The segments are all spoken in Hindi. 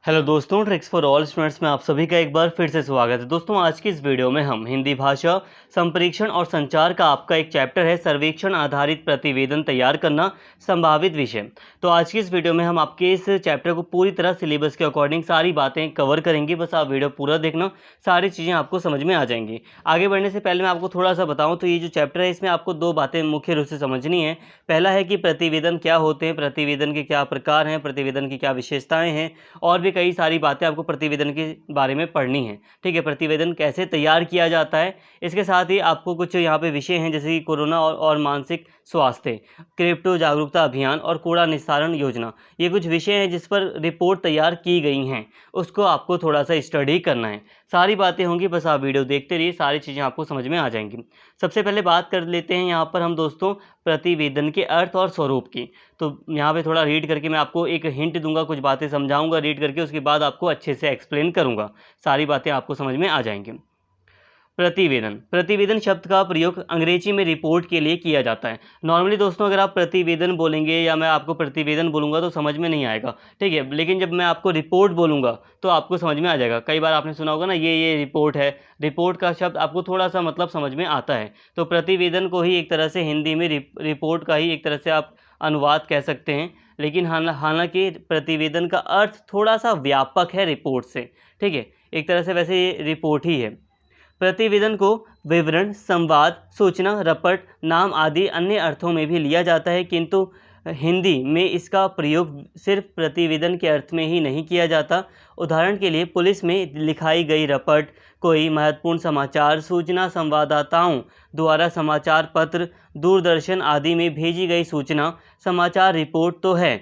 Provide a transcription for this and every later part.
हेलो दोस्तों, ट्रिक्स फॉर ऑल स्टूडेंट्स में आप सभी का एक बार फिर से स्वागत है। दोस्तों, आज की इस वीडियो में हम हिंदी भाषा, संप्रेषण और संचार का आपका एक चैप्टर है सर्वेक्षण आधारित प्रतिवेदन तैयार करना, संभावित विषय। तो आज की इस वीडियो में हम आपके इस चैप्टर को पूरी तरह सिलेबस के अकॉर्डिंग सारी बातें कवर करेंगे। बस आप वीडियो पूरा देखना, सारी चीज़ें आपको समझ में आ जाएंगी। आगे बढ़ने से पहले मैं आपको थोड़ा सा बताऊँ तो ये जो चैप्टर है इसमें आपको दो बातें मुख्य रूप से समझनी है। पहला है कि प्रतिवेदन क्या होते हैं, प्रतिवेदन के क्या प्रकार हैं, प्रतिवेदन की क्या विशेषताएँ हैं, और भी कई सारी बातें आपको प्रतिवेदन के बारे में पढ़नी है। ठीक है, प्रतिवेदन कैसे तैयार किया जाता है। इसके साथ ही आपको कुछ यहाँ पे विषय हैं जैसे कि कोरोना और मानसिक स्वास्थ्य, क्रिप्टो जागरूकता अभियान और कूड़ा निस्तारण योजना। ये कुछ विषय हैं जिस पर रिपोर्ट तैयार की गई हैं, उसको आपको थोड़ा सा स्टडी करना है। सारी बातें होंगी, बस आप वीडियो देखते रहिए, सारी चीज़ें आपको समझ में आ जाएंगी। सबसे पहले बात कर लेते हैं यहाँ पर हम दोस्तों प्रतिवेदन के अर्थ और स्वरूप की। तो यहाँ पे थोड़ा रीड करके मैं आपको एक हिंट दूंगा, कुछ बातें समझाऊंगा रीड करके, उसके बाद आपको अच्छे से एक्सप्लेन करूंगा, सारी बातें आपको समझ में आ जाएंगी। प्रतिवेदन, प्रतिवेदन शब्द का प्रयोग अंग्रेजी में रिपोर्ट के लिए किया जाता है। नॉर्मली दोस्तों अगर आप प्रतिवेदन बोलेंगे या मैं आपको प्रतिवेदन बोलूँगा तो समझ में नहीं आएगा, ठीक है, लेकिन जब मैं आपको रिपोर्ट बोलूँगा तो आपको समझ में आ जाएगा। कई बार आपने सुना होगा ना, ये रिपोर्ट है, रिपोर्ट का शब्द आपको थोड़ा सा मतलब समझ में आता है। तो प्रतिवेदन को ही एक तरह से हिंदी में रिपोर्ट का ही एक तरह से आप अनुवाद कह सकते हैं, लेकिन हालांकि प्रतिवेदन का अर्थ थोड़ा सा व्यापक है रिपोर्ट से। ठीक है, एक तरह से वैसे ये रिपोर्ट ही है। प्रतिवेदन को विवरण, संवाद, सूचना, रपट, नाम आदि अन्य अर्थों में भी लिया जाता है, किंतु हिंदी में इसका प्रयोग सिर्फ प्रतिवेदन के अर्थ में ही नहीं किया जाता। उदाहरण के लिए पुलिस में लिखाई गई रपट, कोई महत्वपूर्ण समाचार सूचना, संवाददाताओं द्वारा समाचार पत्र, दूरदर्शन आदि में भेजी गई सूचना समाचार रिपोर्ट तो है,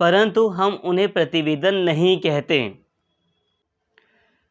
परंतु हम उन्हें प्रतिवेदन नहीं कहते।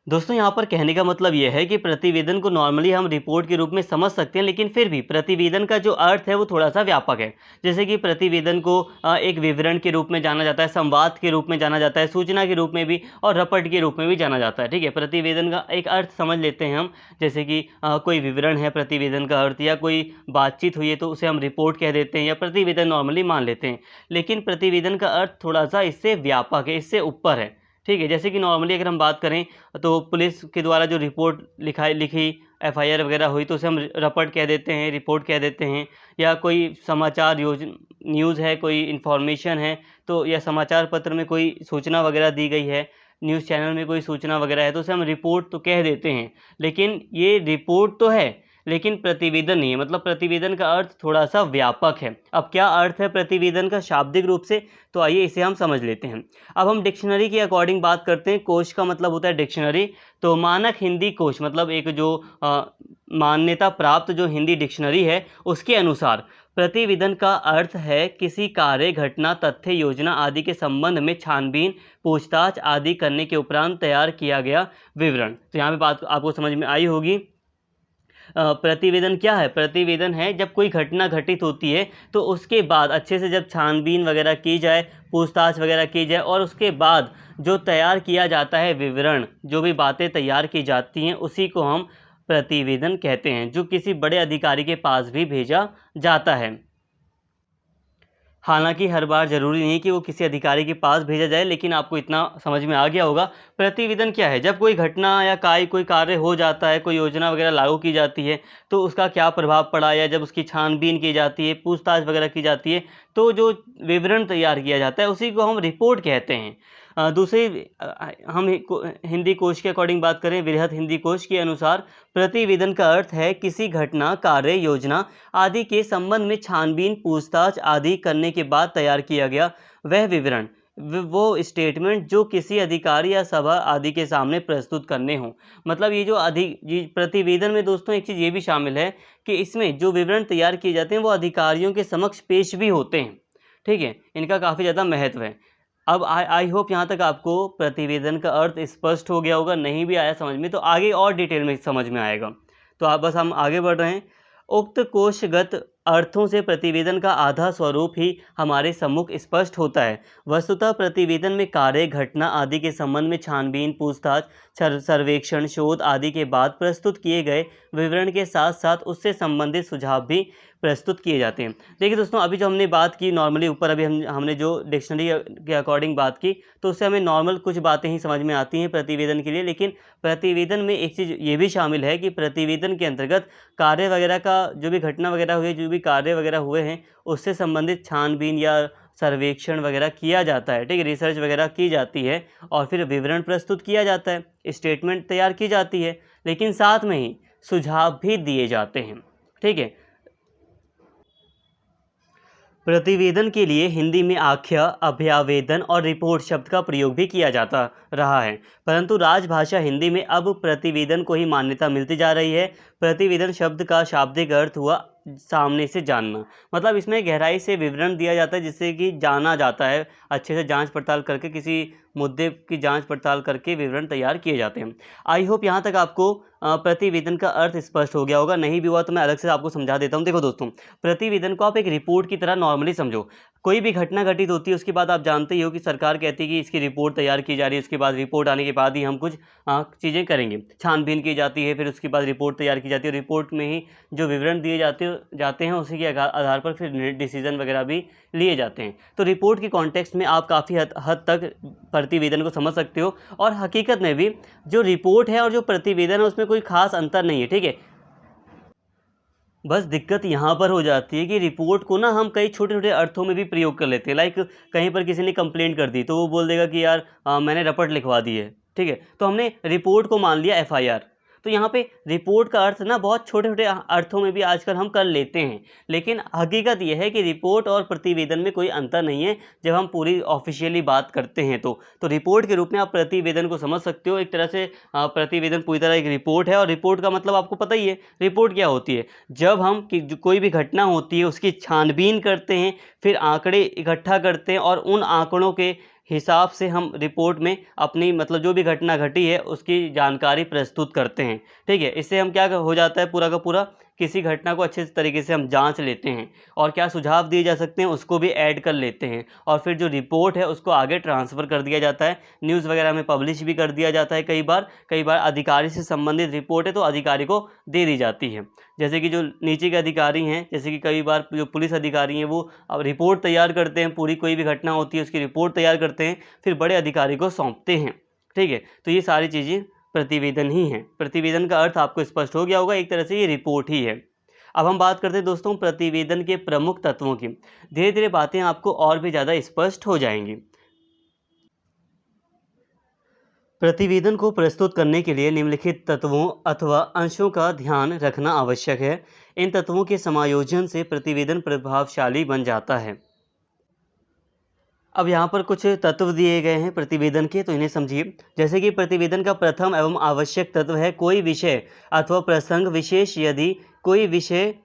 दोस्तों यहाँ पर कहने का मतलब यह है कि प्रतिवेदन को नॉर्मली हम रिपोर्ट के रूप में समझ सकते हैं, लेकिन फिर भी प्रतिवेदन का जो अर्थ है वो थोड़ा सा व्यापक है। जैसे कि प्रतिवेदन को एक विवरण के रूप में जाना जाता है, संवाद के रूप में जाना जाता है, सूचना के रूप में भी और रपट के रूप में भी जाना जाता है। ठीक है, प्रतिवेदन का एक अर्थ समझ लेते हैं हम, जैसे कि कोई विवरण है प्रतिवेदन का अर्थ, या कोई बातचीत हुई है तो उसे हम रिपोर्ट कह देते हैं या प्रतिवेदन नॉर्मली मान लेते हैं। लेकिन प्रतिवेदन का अर्थ थोड़ा सा इससे व्यापक है, इससे ऊपर है। ठीक है, जैसे कि नॉर्मली अगर हम बात करें तो पुलिस के द्वारा जो रिपोर्ट लिखी एफआईआर वगैरह हुई तो उसे हम रपट कह देते हैं, रिपोर्ट कह देते हैं। या कोई समाचार न्यूज़ है, कोई इन्फॉर्मेशन है तो, या समाचार पत्र में कोई सूचना वगैरह दी गई है, न्यूज़ चैनल में कोई सूचना वगैरह है तो उसे हम रिपोर्ट तो कह देते हैं। लेकिन ये रिपोर्ट तो है लेकिन प्रतिवेदन नहीं है, मतलब प्रतिवेदन का अर्थ थोड़ा सा व्यापक है। अब क्या अर्थ है प्रतिवेदन का शाब्दिक रूप से, तो आइए इसे हम समझ लेते हैं। अब हम डिक्शनरी के अकॉर्डिंग बात करते हैं। कोश का मतलब होता है डिक्शनरी। तो मानक हिंदी कोश मतलब एक जो मान्यता प्राप्त जो हिंदी डिक्शनरी है उसके अनुसार प्रतिवेदन का अर्थ है किसी कार्य, घटना, तथ्य, योजना आदि के संबंध में छानबीन, पूछताछ आदि करने के उपरांत तैयार किया गया विवरण। तो यहाँ पे बात आपको समझ में आई होगी। प्रतिवेदन क्या है? प्रतिवेदन है जब कोई घटना घटित होती है तो उसके बाद अच्छे से जब छानबीन वगैरह की जाए, पूछताछ वगैरह की जाए और उसके बाद जो तैयार किया जाता है विवरण, जो भी बातें तैयार की जाती हैं उसी को हम प्रतिवेदन कहते हैं, जो किसी बड़े अधिकारी के पास भी भेजा जाता है। हालांकि हर बार ज़रूरी नहीं कि वो किसी अधिकारी के पास भेजा जाए, लेकिन आपको इतना समझ में आ गया होगा। प्रतिवेदन क्या है? जब कोई घटना या कोई कार्य हो जाता है, कोई योजना वगैरह लागू की जाती है तो उसका क्या प्रभाव पड़ा, या जब उसकी छानबीन की जाती है, पूछताछ वगैरह की जाती है तो जो विवरण तैयार किया जाता है उसी को हम रिपोर्ट कहते हैं। हम हिंदी कोश के अकॉर्डिंग बात करें, वृहत हिंदी कोश के अनुसार प्रतिवेदन का अर्थ है किसी घटना, कार्य, योजना आदि के संबंध में छानबीन, पूछताछ आदि करने के बाद तैयार किया गया वह विवरण, वो स्टेटमेंट जो किसी अधिकारी या सभा आदि के सामने प्रस्तुत करने हों। मतलब ये जो प्रतिवेदन में दोस्तों एक चीज़ ये भी शामिल है कि इसमें जो विवरण तैयार किए जाते हैं वो अधिकारियों के समक्ष पेश भी होते हैं। ठीक है, इनका काफ़ी ज़्यादा महत्व है। अब आई होप यहाँ तक आपको प्रतिवेदन का अर्थ स्पष्ट हो गया होगा। नहीं भी आया समझ में तो आगे और डिटेल में समझ में आएगा। तो आप बस हम आगे बढ़ रहे हैं। उक्त कोशगत अर्थों से प्रतिवेदन का आधा स्वरूप ही हमारे सम्मुख स्पष्ट होता है। वस्तुतः प्रतिवेदन में कार्य, घटना आदि के संबंध में छानबीन, पूछताछ, सर्वेक्षण, शोध आदि के बाद प्रस्तुत किए गए विवरण के साथ साथ उससे संबंधित सुझाव भी प्रस्तुत किए जाते हैं। देखिए दोस्तों, अभी जो हमने बात की नॉर्मली ऊपर, अभी हमने जो डिक्शनरी के अकॉर्डिंग बात की, तो उससे हमें नॉर्मल कुछ बातें ही समझ में आती हैं प्रतिवेदन के लिए। लेकिन प्रतिवेदन में एक चीज़ ये भी शामिल है कि प्रतिवेदन के अंतर्गत कार्य वगैरह का, जो भी घटना वगैरह हुई, जो भी कार्य वगैरह हुए हैं, उससे संबंधित छानबीन या सर्वेक्षण वगैरह किया जाता है, ठीक है, रिसर्च वगैरह की जाती है और फिर विवरण प्रस्तुत किया जाता है, स्टेटमेंट तैयार की जाती है, लेकिन साथ में ही सुझाव भी दिए जाते हैं, ठीक है। प्रतिवेदन के लिए हिंदी में आख्या, अभ्यावेदन और रिपोर्ट शब्द का प्रयोग भी किया जाता रहा है, परंतु राजभाषा हिंदी में अब प्रतिवेदन को ही मान्यता मिलती जा रही है। प्रतिवेदन शब्द का शाब्दिक अर्थ हुआ सामने से जानना, मतलब इसमें गहराई से विवरण दिया जाता है जिससे कि जाना जाता है, अच्छे से जांच पड़ताल करके, किसी मुद्दे की जांच पड़ताल करके विवरण तैयार किए जाते हैं। आई होप यहाँ तक आपको प्रतिवेदन का अर्थ स्पष्ट हो गया होगा। नहीं भी हुआ तो मैं अलग से आपको समझा देता हूँ। देखो दोस्तों, प्रतिवेदन को आप एक रिपोर्ट की तरह नॉर्मली समझो। कोई भी घटना घटित होती है, उसके बाद आप जानते ही हो कि सरकार कहती है कि इसकी रिपोर्ट तैयार की जा रही है, उसके बाद रिपोर्ट आने के बाद ही हम कुछ चीज़ें करेंगे, छानबीन की जाती है, फिर उसके बाद रिपोर्ट तैयार की जाती है, रिपोर्ट में ही जो विवरण दिए जाते हैं उसी के आधार पर फिर डिसीजन वगैरह भी लिए जाते हैं। तो रिपोर्ट की कॉन्टेक्स्ट में आप काफ़ी हद तक प्रतिवेदन को समझ सकते हो, और हकीकत में भी जो रिपोर्ट है और जो प्रतिवेदन है उसमें कोई खास अंतर नहीं है, ठीक है। बस दिक्कत यहाँ पर हो जाती है कि रिपोर्ट को ना हम कई छोटे छोटे अर्थों में भी प्रयोग कर लेते हैं। लाइक कहीं पर किसी ने कंप्लेंट कर दी तो वो बोल देगा कि यार मैंने रपट लिखवा दी है, ठीक है, तो हमने रिपोर्ट को मान लिया एफआईआर। तो यहाँ पे रिपोर्ट का अर्थ ना बहुत छोटे छोटे अर्थों में भी आजकल हम कर लेते हैं, लेकिन हकीकत यह है कि रिपोर्ट और प्रतिवेदन में कोई अंतर नहीं है जब हम पूरी ऑफिशियली बात करते हैं। तो रिपोर्ट के रूप में आप प्रतिवेदन को समझ सकते हो। एक तरह से प्रतिवेदन पूरी तरह एक रिपोर्ट है, और रिपोर्ट का मतलब आपको पता ही है रिपोर्ट क्या होती है। जब हम कोई भी घटना होती है उसकी छानबीन करते हैं, फिर आंकड़े इकट्ठा करते हैं और उन आंकड़ों के हिसाब से हम रिपोर्ट में अपनी, मतलब जो भी घटना घटी है उसकी जानकारी प्रस्तुत करते हैं, ठीक है। इससे हम क्या हो जाता है, पूरा का पूरा किसी घटना को अच्छे तरीके से हम जांच लेते हैं और क्या सुझाव दिए जा सकते हैं उसको भी ऐड कर लेते हैं, और फिर जो रिपोर्ट है उसको आगे ट्रांसफ़र कर दिया जाता है, न्यूज़ वगैरह में पब्लिश भी कर दिया जाता है। कई बार अधिकारी से संबंधित रिपोर्ट है तो अधिकारी को दे दी जाती है। जैसे कि जो नीचे के अधिकारी हैं, जैसे कि कई बार जो पुलिस अधिकारी हैं, वो अब रिपोर्ट तैयार करते हैं, पूरी कोई भी घटना होती है उसकी रिपोर्ट तैयार करते हैं, फिर बड़े अधिकारी को सौंपते हैं, ठीक है। तो ये सारी चीज़ें प्रतिवेदन ही हैं। प्रतिवेदन का अर्थ आपको स्पष्ट हो गया होगा, एक तरह से ये रिपोर्ट ही है। अब हम बात करते हैं दोस्तों प्रतिवेदन के प्रमुख तत्वों की। धीरे धीरे बातें आपको और भी ज़्यादा स्पष्ट हो जाएंगी। प्रतिवेदन को प्रस्तुत करने के लिए निम्नलिखित तत्वों अथवा अंशों का ध्यान रखना आवश्यक है। इन तत्वों के समायोजन से प्रतिवेदन प्रभावशाली बन जाता है। अब यहाँ पर कुछ तत्व दिए गए हैं प्रतिवेदन के, तो इन्हें समझिए। जैसे कि प्रतिवेदन का प्रथम एवं आवश्यक तत्व है कोई विषय अथवा प्रसंग विशेष। यदि कोई विषय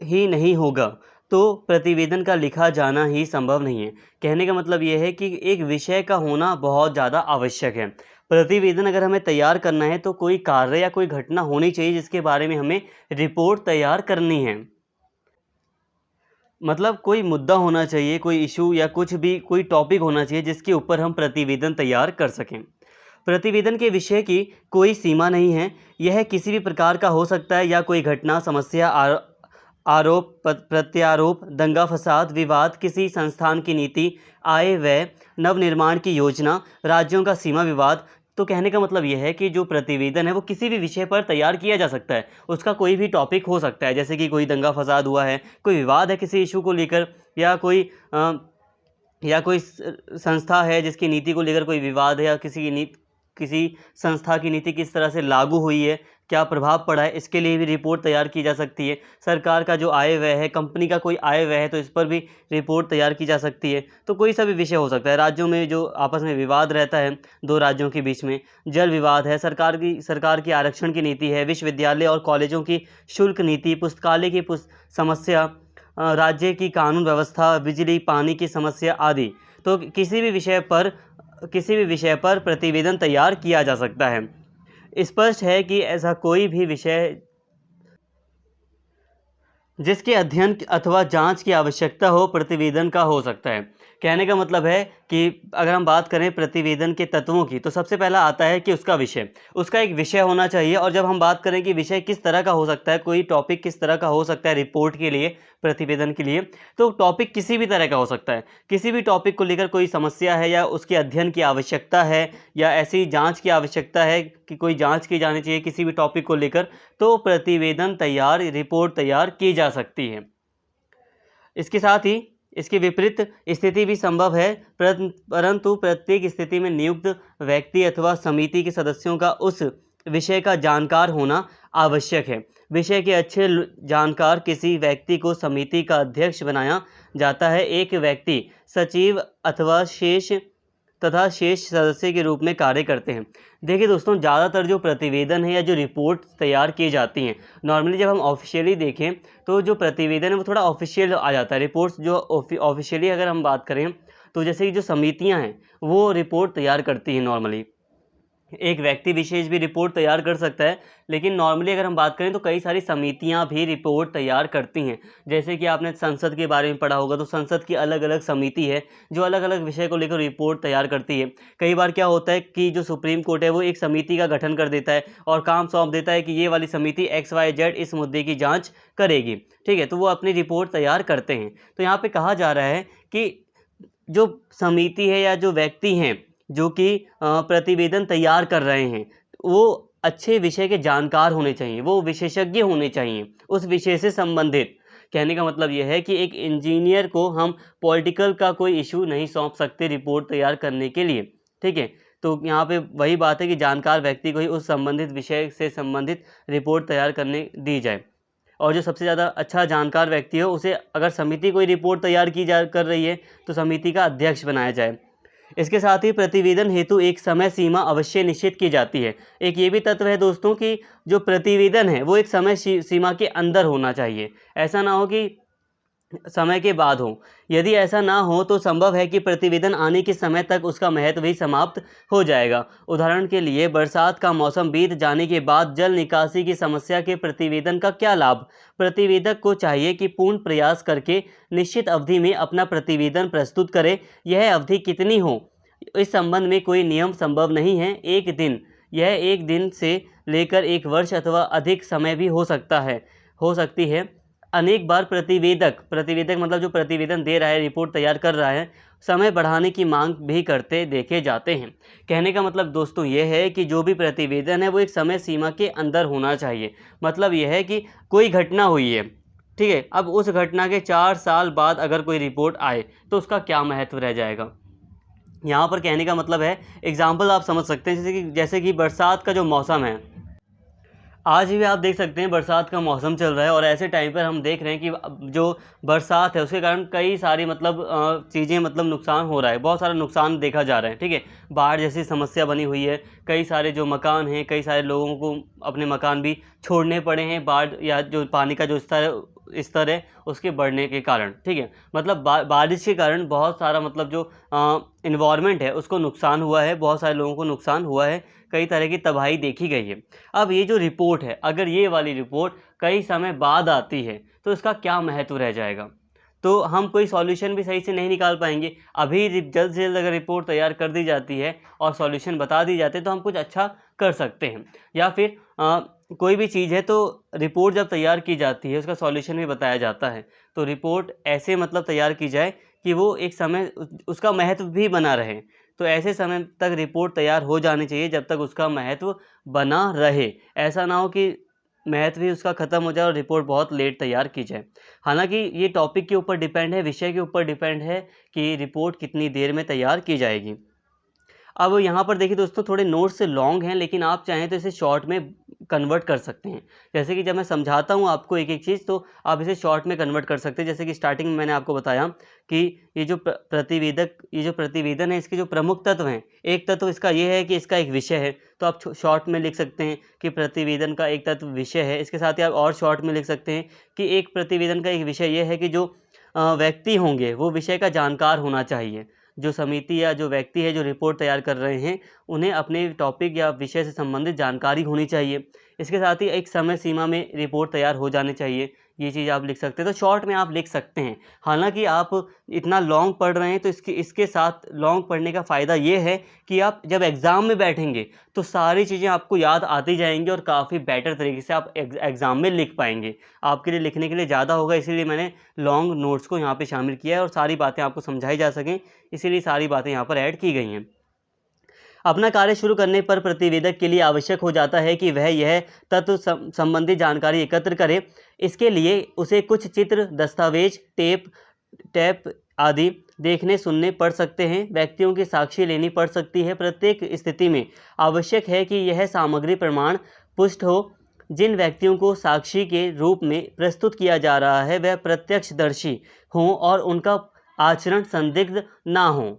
ही नहीं होगा तो प्रतिवेदन का लिखा जाना ही संभव नहीं है। कहने का मतलब यह है कि एक विषय का होना बहुत ज़्यादा आवश्यक है। प्रतिवेदन अगर हमें तैयार करना है तो कोई कार्य या कोई घटना होनी चाहिए जिसके बारे में हमें रिपोर्ट तैयार करनी है। मतलब कोई मुद्दा होना चाहिए, कोई इशू या कुछ भी कोई टॉपिक होना चाहिए जिसके ऊपर हम प्रतिवेदन तैयार कर सकें। प्रतिवेदन के विषय की कोई सीमा नहीं है, यह किसी भी प्रकार का हो सकता है, या कोई घटना, समस्या, आरोप प्रत्यारोप, दंगा फसाद, विवाद, किसी संस्थान की नीति, आय व्यय, नवनिर्माण की योजना, राज्यों का सीमा विवाद। तो कहने का मतलब यह है कि जो प्रतिवेदन है वो किसी भी विषय पर तैयार किया जा सकता है, उसका कोई भी टॉपिक हो सकता है। जैसे कि कोई दंगा फसाद हुआ है, कोई विवाद है किसी इशू को लेकर, या कोई संस्था है जिसकी नीति को लेकर कोई विवाद है, या किसी संस्था की नीति किस तरह से लागू हुई है, क्या प्रभाव पड़ा है, इसके लिए भी रिपोर्ट तैयार की जा सकती है। सरकार का जो आय व्यय है, कंपनी का कोई आय व्यय है, तो इस पर भी रिपोर्ट तैयार की जा सकती है। तो कोई सा भी विषय हो सकता है। राज्यों में जो आपस में विवाद रहता है दो राज्यों के बीच में, जल विवाद है, सरकार की आरक्षण की नीति है, विश्वविद्यालय और कॉलेजों की शुल्क नीति, पुस्तकालय की समस्या, राज्य की कानून व्यवस्था, बिजली पानी की समस्या आदि। तो किसी भी विषय पर प्रतिवेदन तैयार किया जा सकता है। स्पष्ट है कि ऐसा कोई भी विषय जिसके अध्ययन अथवा जांच की आवश्यकता हो प्रतिवेदन का हो सकता है। कहने का मतलब है कि अगर हम बात करें प्रतिवेदन के तत्वों की, तो सबसे पहला आता है कि उसका विषय, उसका एक विषय होना चाहिए। और जब हम बात करें कि विषय किस तरह का हो सकता है, कोई टॉपिक किस तरह का हो सकता है रिपोर्ट के लिए, प्रतिवेदन के लिए, तो टॉपिक किसी भी तरह का हो सकता है। किसी भी टॉपिक को लेकर कोई समस्या है या उसके अध्ययन की आवश्यकता है या ऐसी जांच की आवश्यकता है कि कोई जांच की जानी चाहिए किसी भी टॉपिक को लेकर, तो प्रतिवेदन तैयार, रिपोर्ट तैयार की जा सकती है। इसके साथ ही इसके विपरीत स्थिति भी संभव है, परंतु प्रत्येक स्थिति में नियुक्त व्यक्ति अथवा समिति के सदस्यों का उस विषय का जानकार होना आवश्यक है। विषय के अच्छे जानकार किसी व्यक्ति को समिति का अध्यक्ष बनाया जाता है। एक व्यक्ति सचिव अथवा शेष सदस्य के रूप में कार्य करते हैं। देखिए दोस्तों, ज़्यादातर जो प्रतिवेदन है या जो रिपोर्ट तैयार की जाती हैं, नॉर्मली जब हम ऑफिशियली देखें तो जो प्रतिवेदन है वो थोड़ा ऑफिशियल आ जाता है। रिपोर्ट्स जो ऑफिशियली अगर हम बात करें तो जैसे कि जो समितियां हैं वो रिपोर्ट तैयार करती हैं नॉर्मली। एक व्यक्ति विशेष भी रिपोर्ट तैयार कर सकता है, लेकिन नॉर्मली अगर हम बात करें तो कई सारी समितियां भी रिपोर्ट तैयार करती हैं। जैसे कि आपने संसद के बारे में पढ़ा होगा, तो संसद की अलग अलग समिति है जो अलग अलग विषय को लेकर रिपोर्ट तैयार करती है। कई बार क्या होता है कि जो सुप्रीम कोर्ट है वो एक समिति का गठन कर देता है और काम सौंप देता है कि ये वाली समिति XYZ इस मुद्दे की जाँच करेगी, ठीक है, तो वो अपनी रिपोर्ट तैयार करते हैं। तो यहाँ पर कहा जा रहा है कि जो समिति है या जो व्यक्ति हैं जो कि प्रतिवेदन तैयार कर रहे हैं, वो अच्छे विषय के जानकार होने चाहिए, वो विशेषज्ञ होने चाहिए उस विषय से संबंधित। कहने का मतलब ये है कि एक इंजीनियर को हम पॉलिटिकल का कोई इशू नहीं सौंप सकते रिपोर्ट तैयार करने के लिए, ठीक है। तो यहाँ पे वही बात है कि जानकार व्यक्ति को ही उस संबंधित विषय से संबंधित रिपोर्ट तैयार करने दी जाए। और जो सबसे ज़्यादा अच्छा जानकार व्यक्ति हो उसे, अगर समिति कोई रिपोर्ट तैयार कर रही है तो समिति का अध्यक्ष बनाया जाए। इसके साथ ही प्रतिवेदन हेतु एक समय सीमा अवश्य निश्चित की जाती है। एक ये भी तत्व है दोस्तों कि जो प्रतिवेदन है वो एक समय सीमा के अंदर होना चाहिए। ऐसा ना हो कि समय के बाद हो। यदि ऐसा ना हो तो संभव है कि प्रतिवेदन आने के समय तक उसका महत्व ही समाप्त हो जाएगा। उदाहरण के लिए, बरसात का मौसम बीत जाने के बाद जल निकासी की समस्या के प्रतिवेदन का क्या लाभ? प्रतिवेदक को चाहिए कि पूर्ण प्रयास करके निश्चित अवधि में अपना प्रतिवेदन प्रस्तुत करे। यह अवधि कितनी हो, इस संबंध में कोई नियम संभव नहीं है। यह एक दिन से लेकर 1 वर्ष अथवा अधिक समय भी हो सकती है। अनेक बार प्रतिवेदक मतलब जो प्रतिवेदन दे रहा है, रिपोर्ट तैयार कर रहा है, समय बढ़ाने की मांग भी करते देखे जाते हैं। कहने का मतलब दोस्तों ये है कि जो भी प्रतिवेदन है वो एक समय सीमा के अंदर होना चाहिए। मतलब यह है कि कोई घटना हुई है, ठीक है, अब उस घटना के 4 साल बाद अगर कोई रिपोर्ट आए तो उसका क्या महत्व रह जाएगा। यहाँ पर कहने का मतलब है, एग्जाम्पल आप समझ सकते हैं, जैसे कि बरसात का जो मौसम है, आज भी आप देख सकते हैं बरसात का मौसम चल रहा है और ऐसे टाइम पर हम देख रहे हैं कि जो बरसात है उसके कारण कई सारी चीज़ें नुकसान हो रहा है, बहुत सारा नुकसान देखा जा रहा है, ठीक है। बाढ़ जैसी समस्या बनी हुई है, कई सारे जो मकान हैं, कई सारे लोगों को अपने मकान भी छोड़ने पड़े हैं बाढ़ या जो पानी का जो स्तर है उसके बढ़ने के कारण, ठीक है। मतलब बारिश के कारण बहुत सारा जो इन्वायरमेंट है उसको नुकसान हुआ है, बहुत सारे लोगों को नुकसान हुआ है, कई तरह की तबाही देखी गई है। अब ये जो रिपोर्ट है, अगर ये वाली रिपोर्ट कई समय बाद आती है तो इसका क्या महत्व रह जाएगा। तो हम कोई सॉल्यूशन भी सही से नहीं निकाल पाएंगे। अभी जल्द से जल्द अगर रिपोर्ट तैयार कर दी जाती है और सॉल्यूशन बता दी जाते तो हम कुछ अच्छा कर सकते हैं। या फिर कोई भी चीज़ है तो रिपोर्ट जब तैयार की जाती है उसका सॉल्यूशन भी बताया जाता है। तो रिपोर्ट ऐसे तैयार की जाए कि वो एक समय उसका महत्व भी बना रहे। तो ऐसे समय तक रिपोर्ट तैयार हो जानी चाहिए जब तक उसका महत्व बना रहे। ऐसा ना हो कि महत्व ही उसका ख़त्म हो जाए और रिपोर्ट बहुत लेट तैयार की जाए। हालांकि ये टॉपिक के ऊपर डिपेंड है, विषय के ऊपर डिपेंड है कि रिपोर्ट कितनी देर में तैयार की जाएगी। अब यहाँ पर देखिए दोस्तों, थोड़े नोट्स लॉन्ग हैं लेकिन आप चाहें तो इसे शॉर्ट में कन्वर्ट कर सकते हैं। जैसे कि जब मैं समझाता हूँ आपको एक एक चीज़ तो आप इसे शॉर्ट में कन्वर्ट कर सकते हैं। जैसे कि स्टार्टिंग में मैंने आपको बताया कि ये जो प्रतिवेदन है इसके जो प्रमुख तत्व हैं, एक तत्व इसका ये है कि इसका एक विषय है, तो आप शॉर्ट में लिख सकते हैं कि प्रतिवेदन का एक तत्व विषय है। इसके साथ ही आप और शॉर्ट में लिख सकते हैं कि एक प्रतिवेदन का एक विषय ये है कि जो व्यक्ति होंगे वो विषय का जानकार होना चाहिए। जो समिति या जो व्यक्ति है जो रिपोर्ट तैयार कर रहे हैं उन्हें अपने टॉपिक या विषय से संबंधित जानकारी होनी चाहिए। इसके साथ ही एक समय सीमा में रिपोर्ट तैयार हो जानी चाहिए। ये चीज़ आप लिख सकते हैं। तो शॉर्ट में आप लिख सकते हैं। हालांकि आप इतना लॉन्ग पढ़ रहे हैं तो इसके साथ लॉन्ग पढ़ने का फ़ायदा ये है कि आप जब एग्ज़ाम में बैठेंगे तो सारी चीज़ें आपको याद आती जाएंगी और काफ़ी बेटर तरीके से आप एग्ज़ाम में लिख पाएंगे। आपके लिए लिखने के लिए ज़्यादा होगा, इसीलिए मैंने लॉन्ग नोट्स को यहाँ पर शामिल किया है और सारी बातें आपको समझाई जा सकें, इसीलिए सारी बातें यहाँ पर ऐड की गई हैं। अपना कार्य शुरू करने पर प्रतिवेदक के लिए आवश्यक हो जाता है कि वह यह तत्व संबंधी जानकारी एकत्र करे। इसके लिए उसे कुछ चित्र, दस्तावेज, टैप आदि देखने सुनने पड़ सकते हैं, व्यक्तियों की साक्षी लेनी पड़ सकती है। प्रत्येक स्थिति में आवश्यक है कि यह सामग्री प्रमाण पुष्ट हो। जिन व्यक्तियों को साक्षी के रूप में प्रस्तुत किया जा रहा है वह प्रत्यक्षदर्शी हों और उनका आचरण संदिग्ध ना हो।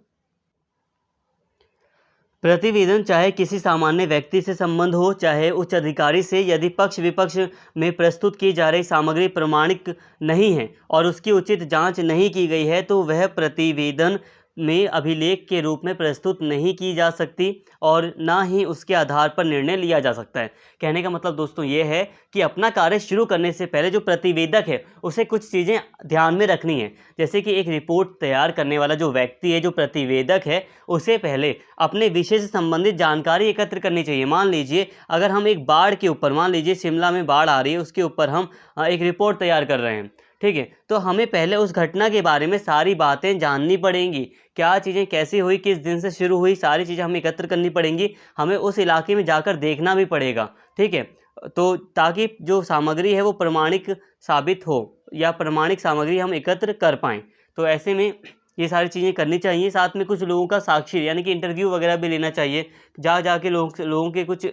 प्रतिवेदन चाहे किसी सामान्य व्यक्ति से संबंध हो, चाहे उच्च अधिकारी से, यदि पक्ष विपक्ष में प्रस्तुत की जा रही सामग्री प्रमाणिक नहीं है और उसकी उचित जांच नहीं की गई है तो वह प्रतिवेदन में अभिलेख के रूप में प्रस्तुत नहीं की जा सकती और ना ही उसके आधार पर निर्णय लिया जा सकता है। कहने का मतलब दोस्तों ये है कि अपना कार्य शुरू करने से पहले जो प्रतिवेदक है उसे कुछ चीज़ें ध्यान में रखनी है। जैसे कि एक रिपोर्ट तैयार करने वाला जो व्यक्ति है, जो प्रतिवेदक है, उसे पहले अपने विषय से संबंधित जानकारी एकत्र करनी चाहिए। मान लीजिए अगर हम एक बाढ़ के ऊपर, मान लीजिए शिमला में बाढ़ आ रही है, उसके ऊपर हम एक रिपोर्ट तैयार कर रहे हैं, ठीक है, तो हमें पहले उस घटना के बारे में सारी बातें जाननी पड़ेंगी। क्या चीज़ें कैसी हुई, किस दिन से शुरू हुई, सारी चीज़ें हमें एकत्र करनी पड़ेंगी। हमें उस इलाके में जाकर देखना भी पड़ेगा, ठीक है, तो ताकि जो सामग्री है वो प्रमाणिक साबित हो या प्रमाणिक सामग्री हम एकत्र कर पाएँ। तो ऐसे में ये सारी चीज़ें करनी चाहिए। साथ में कुछ लोगों का साक्षी यानी कि इंटरव्यू वगैरह भी लेना चाहिए। जा के लोगों के कुछ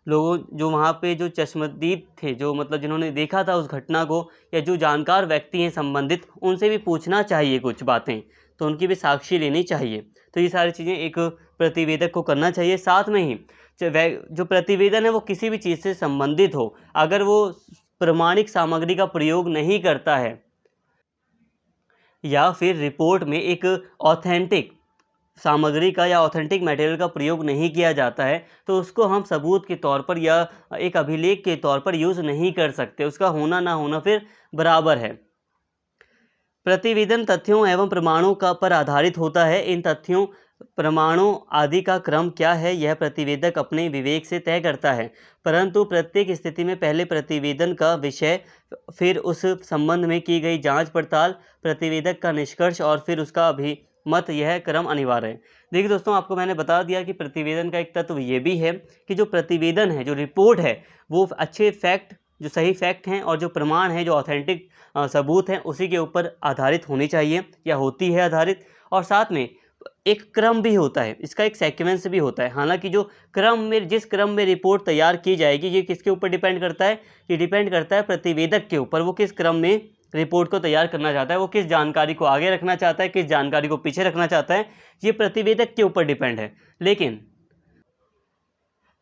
जो वहाँ पे जो चश्मदीद थे, जो मतलब जिन्होंने देखा था उस घटना को, या जो जानकार व्यक्ति हैं संबंधित, उनसे भी पूछना चाहिए कुछ बातें, तो उनकी भी साक्षी लेनी चाहिए। तो ये सारी चीज़ें एक प्रतिवेदक को करना चाहिए। साथ में ही जो प्रतिवेदन है वो किसी भी चीज़ से संबंधित हो, अगर वो प्रमाणिक सामग्री का प्रयोग नहीं करता है या फिर रिपोर्ट में एक ऑथेंटिक सामग्री का या ऑथेंटिक मटेरियल का प्रयोग नहीं किया जाता है, तो उसको हम सबूत के तौर पर या एक अभिलेख के तौर पर यूज़ नहीं कर सकते। उसका होना ना होना फिर बराबर है। प्रतिवेदन तथ्यों एवं प्रमाणों पर आधारित होता है। इन तथ्यों, प्रमाणों आदि का क्रम क्या है यह प्रतिवेदक अपने विवेक से तय करता है, परंतु प्रत्येक स्थिति में पहले प्रतिवेदन का विषय, फिर उस संबंध में की गई जांच पड़ताल, प्रतिवेदक का निष्कर्ष और फिर उसका अभिमत, यह क्रम अनिवार्य है। देखिए दोस्तों, आपको मैंने बता दिया कि प्रतिवेदन का एक तत्व ये भी है कि जो प्रतिवेदन है, जो रिपोर्ट है, वो अच्छे फैक्ट, जो सही फैक्ट हैं और जो प्रमाण हैं, जो ऑथेंटिक सबूत हैं, उसी के ऊपर आधारित होनी चाहिए या होती है आधारित। और साथ में एक क्रम भी होता है, इसका एक सीक्वेंस भी होता है। हालांकि जो क्रम में, जिस क्रम में रिपोर्ट तैयार की जाएगी, ये किसके ऊपर डिपेंड करता है? ये डिपेंड करता है प्रतिवेदक के ऊपर। वो किस क्रम में रिपोर्ट को तैयार करना चाहता है, वो किस जानकारी को आगे रखना चाहता है, किस जानकारी को पीछे रखना चाहता है, ये प्रतिवेदक के ऊपर डिपेंड है।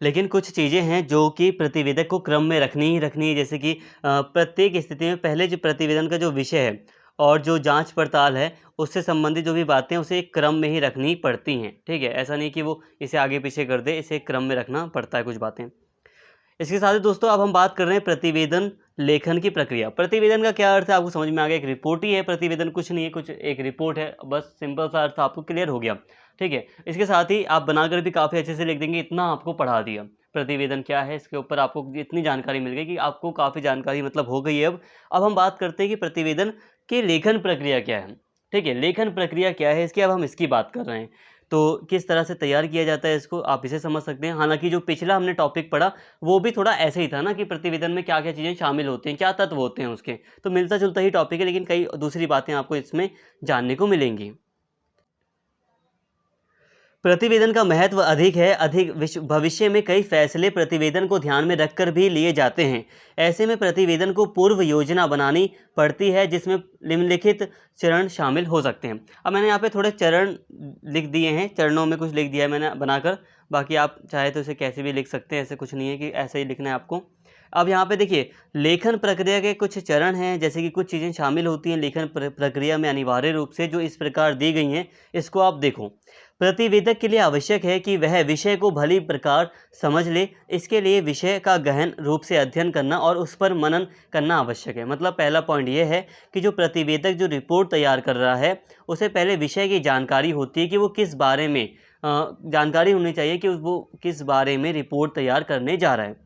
लेकिन कुछ चीज़ें हैं जो कि प्रतिवेदक को क्रम में रखनी ही रखनी है। जैसे कि प्रत्येक स्थिति में पहले जो प्रतिवेदन का जो विषय है और जो जांच पड़ताल है, उससे संबंधित जो भी बातें उसे एक क्रम में ही रखनी पड़ती हैं, ठीक है। ऐसा नहीं कि वो इसे आगे पीछे कर दे, इसे क्रम में रखना पड़ता है कुछ बातें। इसके साथ ही दोस्तों अब हम बात कर रहे हैं प्रतिवेदन लेखन की प्रक्रिया। प्रतिवेदन का क्या अर्थ है आपको समझ में आ गया? एक रिपोर्ट ही है प्रतिवेदन, कुछ नहीं है, कुछ एक रिपोर्ट है, बस सिंपल सा अर्थ आपको क्लियर हो गया, ठीक है। इसके साथ ही आप बनाकर भी काफ़ी अच्छे से लिख देंगे, इतना आपको पढ़ा दिया। प्रतिवेदन क्या है, इसके ऊपर आपको इतनी जानकारी मिल गई कि आपको काफ़ी जानकारी मतलब हो गई है। अब हम बात करते हैं कि प्रतिवेदन की लेखन प्रक्रिया क्या है, ठीक है। लेखन प्रक्रिया क्या है, इसकी अब हम इसकी बात कर रहे हैं। तो किस तरह से तैयार किया जाता है इसको, आप इसे समझ सकते हैं। हालांकि जो पिछला हमने टॉपिक पढ़ा वो भी थोड़ा ऐसे ही था ना, कि प्रतिवेदन में क्या क्या चीज़ें शामिल होती हैं, क्या तत्व होते हैं उसके, तो मिलता जुलता ही टॉपिक है, लेकिन कई दूसरी बातें आपको इसमें जानने को मिलेंगी। प्रतिवेदन का महत्व अधिक है। भविष्य में कई फैसले प्रतिवेदन को ध्यान में रखकर भी लिए जाते हैं। ऐसे में प्रतिवेदन को पूर्व योजना बनानी पड़ती है, जिसमें निम्नलिखित चरण शामिल हो सकते हैं। अब मैंने यहाँ पे थोड़े चरण लिख दिए हैं, चरणों में कुछ लिख दिया है मैंने बनाकर, बाकी आप चाहे तो इसे कैसे भी लिख सकते हैं, ऐसे कुछ नहीं है कि ऐसे ही लिखना है आपको। अब यहाँ पे देखिए, लेखन प्रक्रिया के कुछ चरण हैं, जैसे कि कुछ चीज़ें शामिल होती हैं लेखन प्रक्रिया में अनिवार्य रूप से, जो इस प्रकार दी गई हैं, इसको आप देखो। प्रतिवेदक के लिए आवश्यक है कि वह विषय को भली प्रकार समझ ले। इसके लिए विषय का गहन रूप से अध्ययन करना और उस पर मनन करना आवश्यक है। मतलब पहला पॉइंट ये है कि जो प्रतिवेदक जो रिपोर्ट तैयार कर रहा है उसे पहले विषय की जानकारी होती है कि वो किस बारे में जानकारी होनी चाहिए कि वो किस बारे में रिपोर्ट तैयार करने जा रहा है।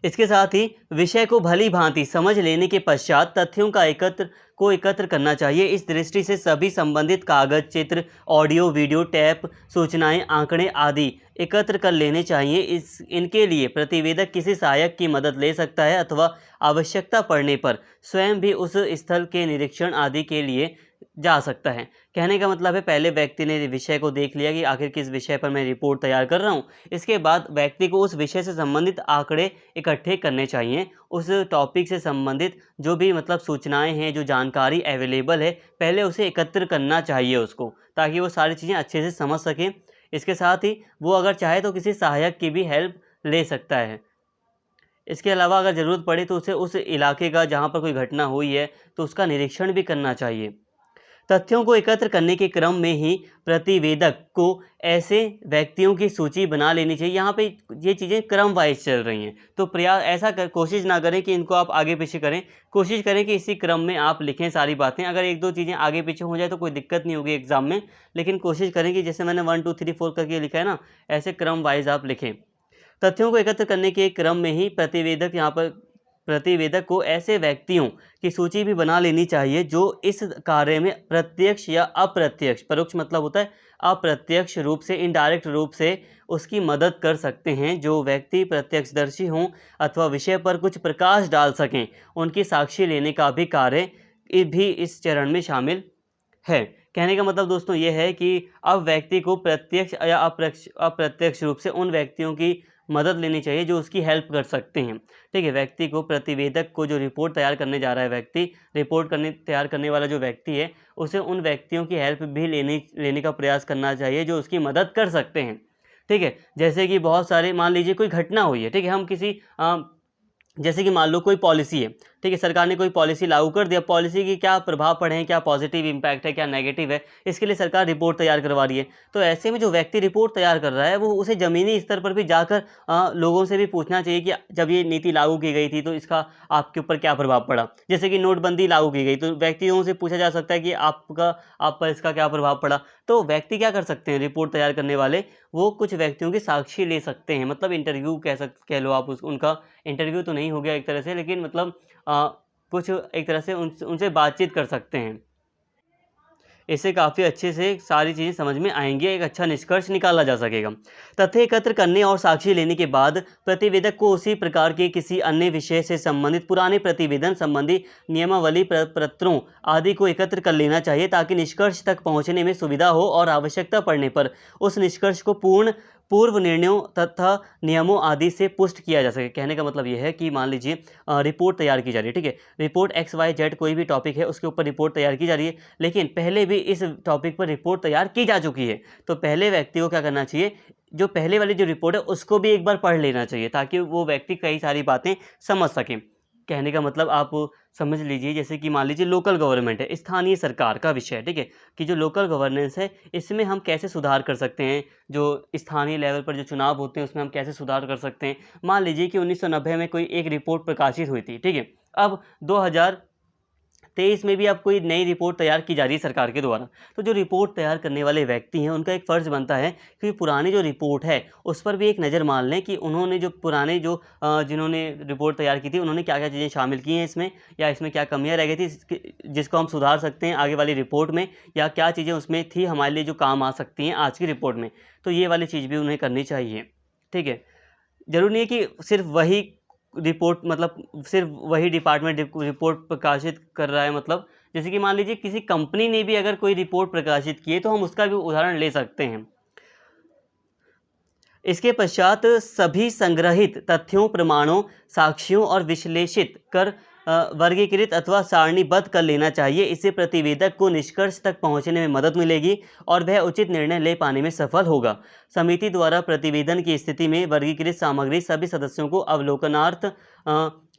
इसके साथ ही विषय को भली भांति समझ लेने के पश्चात तथ्यों का एकत्र करना चाहिए। इस दृष्टि से सभी संबंधित कागज, चित्र, ऑडियो, वीडियो टेप, सूचनाएं, आंकड़े आदि एकत्र कर लेने चाहिए। इनके लिए प्रतिवेदक किसी सहायक की मदद ले सकता है अथवा आवश्यकता पड़ने पर स्वयं भी उस स्थल के निरीक्षण आदि के लिए जा सकता है। कहने का मतलब है पहले व्यक्ति ने विषय को देख लिया कि आखिर किस विषय पर मैं रिपोर्ट तैयार कर रहा हूँ। इसके बाद व्यक्ति को उस विषय से संबंधित आंकड़े इकट्ठे करने चाहिए। उस टॉपिक से संबंधित जो भी मतलब सूचनाएं हैं, जो जानकारी अवेलेबल है, पहले उसे एकत्र करना चाहिए उसको, ताकि वो सारी चीज़ें अच्छे से समझ सकें। इसके साथ ही वो अगर चाहे तो किसी सहायक की भी हेल्प ले सकता है। इसके अलावा अगर ज़रूरत पड़े तो उसे उस इलाके का जहाँ पर कोई घटना हुई है तो उसका निरीक्षण भी करना चाहिए। तथ्यों को एकत्र करने के क्रम में ही प्रतिवेदक को ऐसे व्यक्तियों की सूची बना लेनी चाहिए। यहाँ पे ये चीज़ें क्रम वाइज चल रही हैं, तो प्रयास ऐसा कोशिश ना करें कि इनको आप आगे पीछे करें। कोशिश करें कि इसी क्रम में आप लिखें सारी बातें। अगर एक दो चीज़ें आगे पीछे हो जाए तो कोई दिक्कत नहीं होगी एग्ज़ाम में, लेकिन कोशिश करें कि जैसे मैंने 1 2 3 4 करके लिखा है ना, ऐसे क्रम वाइज आप लिखें। तथ्यों को एकत्र करने के क्रम में ही प्रतिवेदक को ऐसे व्यक्तियों की सूची भी बना लेनी चाहिए जो इस कार्य में प्रत्यक्ष या अप्रत्यक्ष, परोक्ष मतलब होता है अप्रत्यक्ष रूप से, इनडायरेक्ट रूप से उसकी मदद कर सकते हैं। जो व्यक्ति प्रत्यक्षदर्शी हों अथवा विषय पर कुछ प्रकाश डाल सकें, उनकी साक्षी लेने का भी कार्य भी इस चरण में शामिल है। कहने का मतलब दोस्तों ये है कि अब व्यक्ति को प्रत्यक्ष या अप्रत्यक्ष रूप से उन व्यक्तियों की मदद लेनी चाहिए जो उसकी हेल्प कर सकते हैं। ठीक है, व्यक्ति को, प्रतिवेदक को, जो रिपोर्ट तैयार करने जा रहा है व्यक्ति, तैयार करने वाला जो व्यक्ति है, उसे उन व्यक्तियों की हेल्प भी लेने का प्रयास करना चाहिए जो उसकी मदद कर सकते हैं। ठीक है, जैसे कि बहुत सारे, मान लीजिए कोई घटना हुई है, ठीक है, हम किसी जैसे कि मान लो कोई पॉलिसी है, ठीक है, सरकार ने कोई पॉलिसी लागू कर दिया, पॉलिसी के क्या प्रभाव पड़े हैं, क्या पॉजिटिव इम्पैक्ट है, क्या नेगेटिव है, इसके लिए सरकार रिपोर्ट तैयार करवा रही है। तो ऐसे में जो व्यक्ति रिपोर्ट तैयार कर रहा है वो उसे ज़मीनी स्तर पर भी जाकर लोगों से भी पूछना चाहिए कि जब ये नीति लागू की गई थी तो इसका आपके ऊपर क्या प्रभाव पड़ा। जैसे कि नोटबंदी लागू की गई तो व्यक्तियों से पूछा जा सकता है कि आप पर इसका क्या प्रभाव पड़ा। तो व्यक्ति क्या कर सकते हैं, रिपोर्ट तैयार करने वाले, वो कुछ व्यक्तियों की साक्षी ले सकते हैं। मतलब इंटरव्यू कह लो आप, उनका इंटरव्यू तो नहीं हो गया एक तरह से, लेकिन मतलब कुछ एक तरह से उनसे बातचीत कर सकते हैं। इससे काफ़ी अच्छे से सारी चीज़ें समझ में आएंगी, एक अच्छा निष्कर्ष निकाला जा सकेगा। तथ्य एकत्र करने और साक्षी लेने के बाद प्रतिवेदक को उसी प्रकार के किसी अन्य विषय से संबंधित पुराने प्रतिवेदन संबंधी नियमावली, पत्रों आदि को एकत्र कर लेना चाहिए ताकि निष्कर्ष तक पहुंचने में सुविधा हो और आवश्यकता पड़ने पर उस निष्कर्ष को पूर्व निर्णयों तथा नियमों आदि से पुष्ट किया जा सके। कहने का मतलब यह है कि मान लीजिए रिपोर्ट तैयार की जा रही है, ठीक है, रिपोर्ट XYZ कोई भी टॉपिक है उसके ऊपर रिपोर्ट तैयार की जा रही है, लेकिन पहले भी इस टॉपिक पर रिपोर्ट तैयार की जा चुकी है। तो पहले व्यक्ति को क्या करना चाहिए, जो पहले वाली जो रिपोर्ट है उसको भी एक बार पढ़ लेना चाहिए ताकि वो व्यक्ति कई सारी बातें समझ सकें। कहने का मतलब आप समझ लीजिए, जैसे कि मान लीजिए लोकल गवर्नमेंट है, स्थानीय सरकार का विषय है, ठीक है, कि जो लोकल गवर्नेंस है इसमें हम कैसे सुधार कर सकते हैं, जो स्थानीय लेवल पर जो चुनाव होते हैं उसमें हम कैसे सुधार कर सकते हैं। मान लीजिए कि 1990 में कोई एक रिपोर्ट प्रकाशित हुई थी, ठीक है, अब 2023 में भी अब कोई नई रिपोर्ट तैयार की जा रही है सरकार के द्वारा। तो जो रिपोर्ट तैयार करने वाले व्यक्ति हैं उनका एक फ़र्ज़ बनता है कि पुरानी जो रिपोर्ट है उस पर भी एक नज़र मार लें कि उन्होंने जो पुराने जिन्होंने रिपोर्ट तैयार की थी उन्होंने क्या क्या चीज़ें शामिल की हैं इसमें, या इसमें क्या कमियाँ रह गई थी जिसको हम सुधार सकते हैं आगे वाली रिपोर्ट में, या क्या चीज़ें उसमें थी हमारे लिए जो काम आ सकती हैं आज की रिपोर्ट में। तो ये वाली चीज़ भी उन्हें करनी चाहिए। ठीक है, ज़रूरी नहीं है कि सिर्फ वही रिपोर्ट, मतलब सिर्फ वही डिपार्टमेंट रिपोर्ट प्रकाशित कर रहा है। मतलब जैसे कि मान लीजिए किसी कंपनी ने भी अगर कोई रिपोर्ट प्रकाशित की है तो हम उसका भी उदाहरण ले सकते हैं। इसके पश्चात सभी संग्रहित तथ्यों, प्रमाणों, साक्ष्यों और विश्लेषित कर वर्गीकृत अथवा सारणीबद्ध कर लेना चाहिए। इससे प्रतिवेदक को निष्कर्ष तक पहुंचने में मदद मिलेगी और वह उचित निर्णय ले पाने में सफल होगा। समिति द्वारा प्रतिवेदन की स्थिति में वर्गीकृत सामग्री सभी सदस्यों को अवलोकनार्थ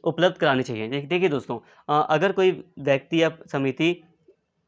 उपलब्ध करानी चाहिए। देखिए दोस्तों, अगर कोई व्यक्ति या समिति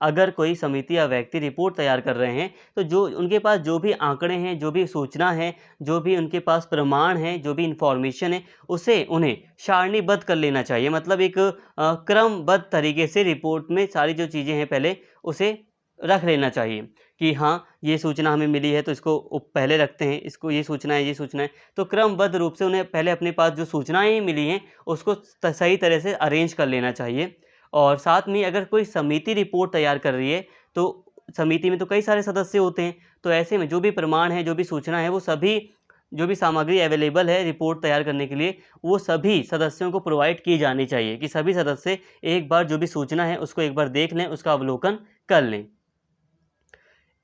अगर कोई समिति या व्यक्ति रिपोर्ट तैयार कर रहे हैं तो जो उनके पास जो भी आंकड़े हैं, जो भी सूचना है, जो भी उनके पास प्रमाण हैं, जो भी इंफॉर्मेशन है, उसे उन्हें सारणीबद्ध कर लेना चाहिए। मतलब एक क्रमबद्ध तरीके से रिपोर्ट में सारी जो चीज़ें हैं पहले उसे रख लेना चाहिए कि हाँ, ये सूचना हमें मिली है तो इसको पहले रखते हैं, इसको ये सूचना है, ये सूचना है। तो क्रमबद्ध रूप से उन्हें पहले अपने पास जो सूचनाएँ मिली हैं उसको सही तरह से अरेंज कर लेना चाहिए। और साथ में अगर कोई समिति रिपोर्ट तैयार कर रही है तो समिति में तो कई सारे सदस्य होते हैं, तो ऐसे में जो भी प्रमाण है, जो भी सूचना है, वो सभी जो भी सामग्री अवेलेबल है रिपोर्ट तैयार करने के लिए, वो सभी सदस्यों को प्रोवाइड की जानी चाहिए कि सभी सदस्य एक बार जो भी सूचना है उसको एक बार देख लें, उसका अवलोकन कर लें।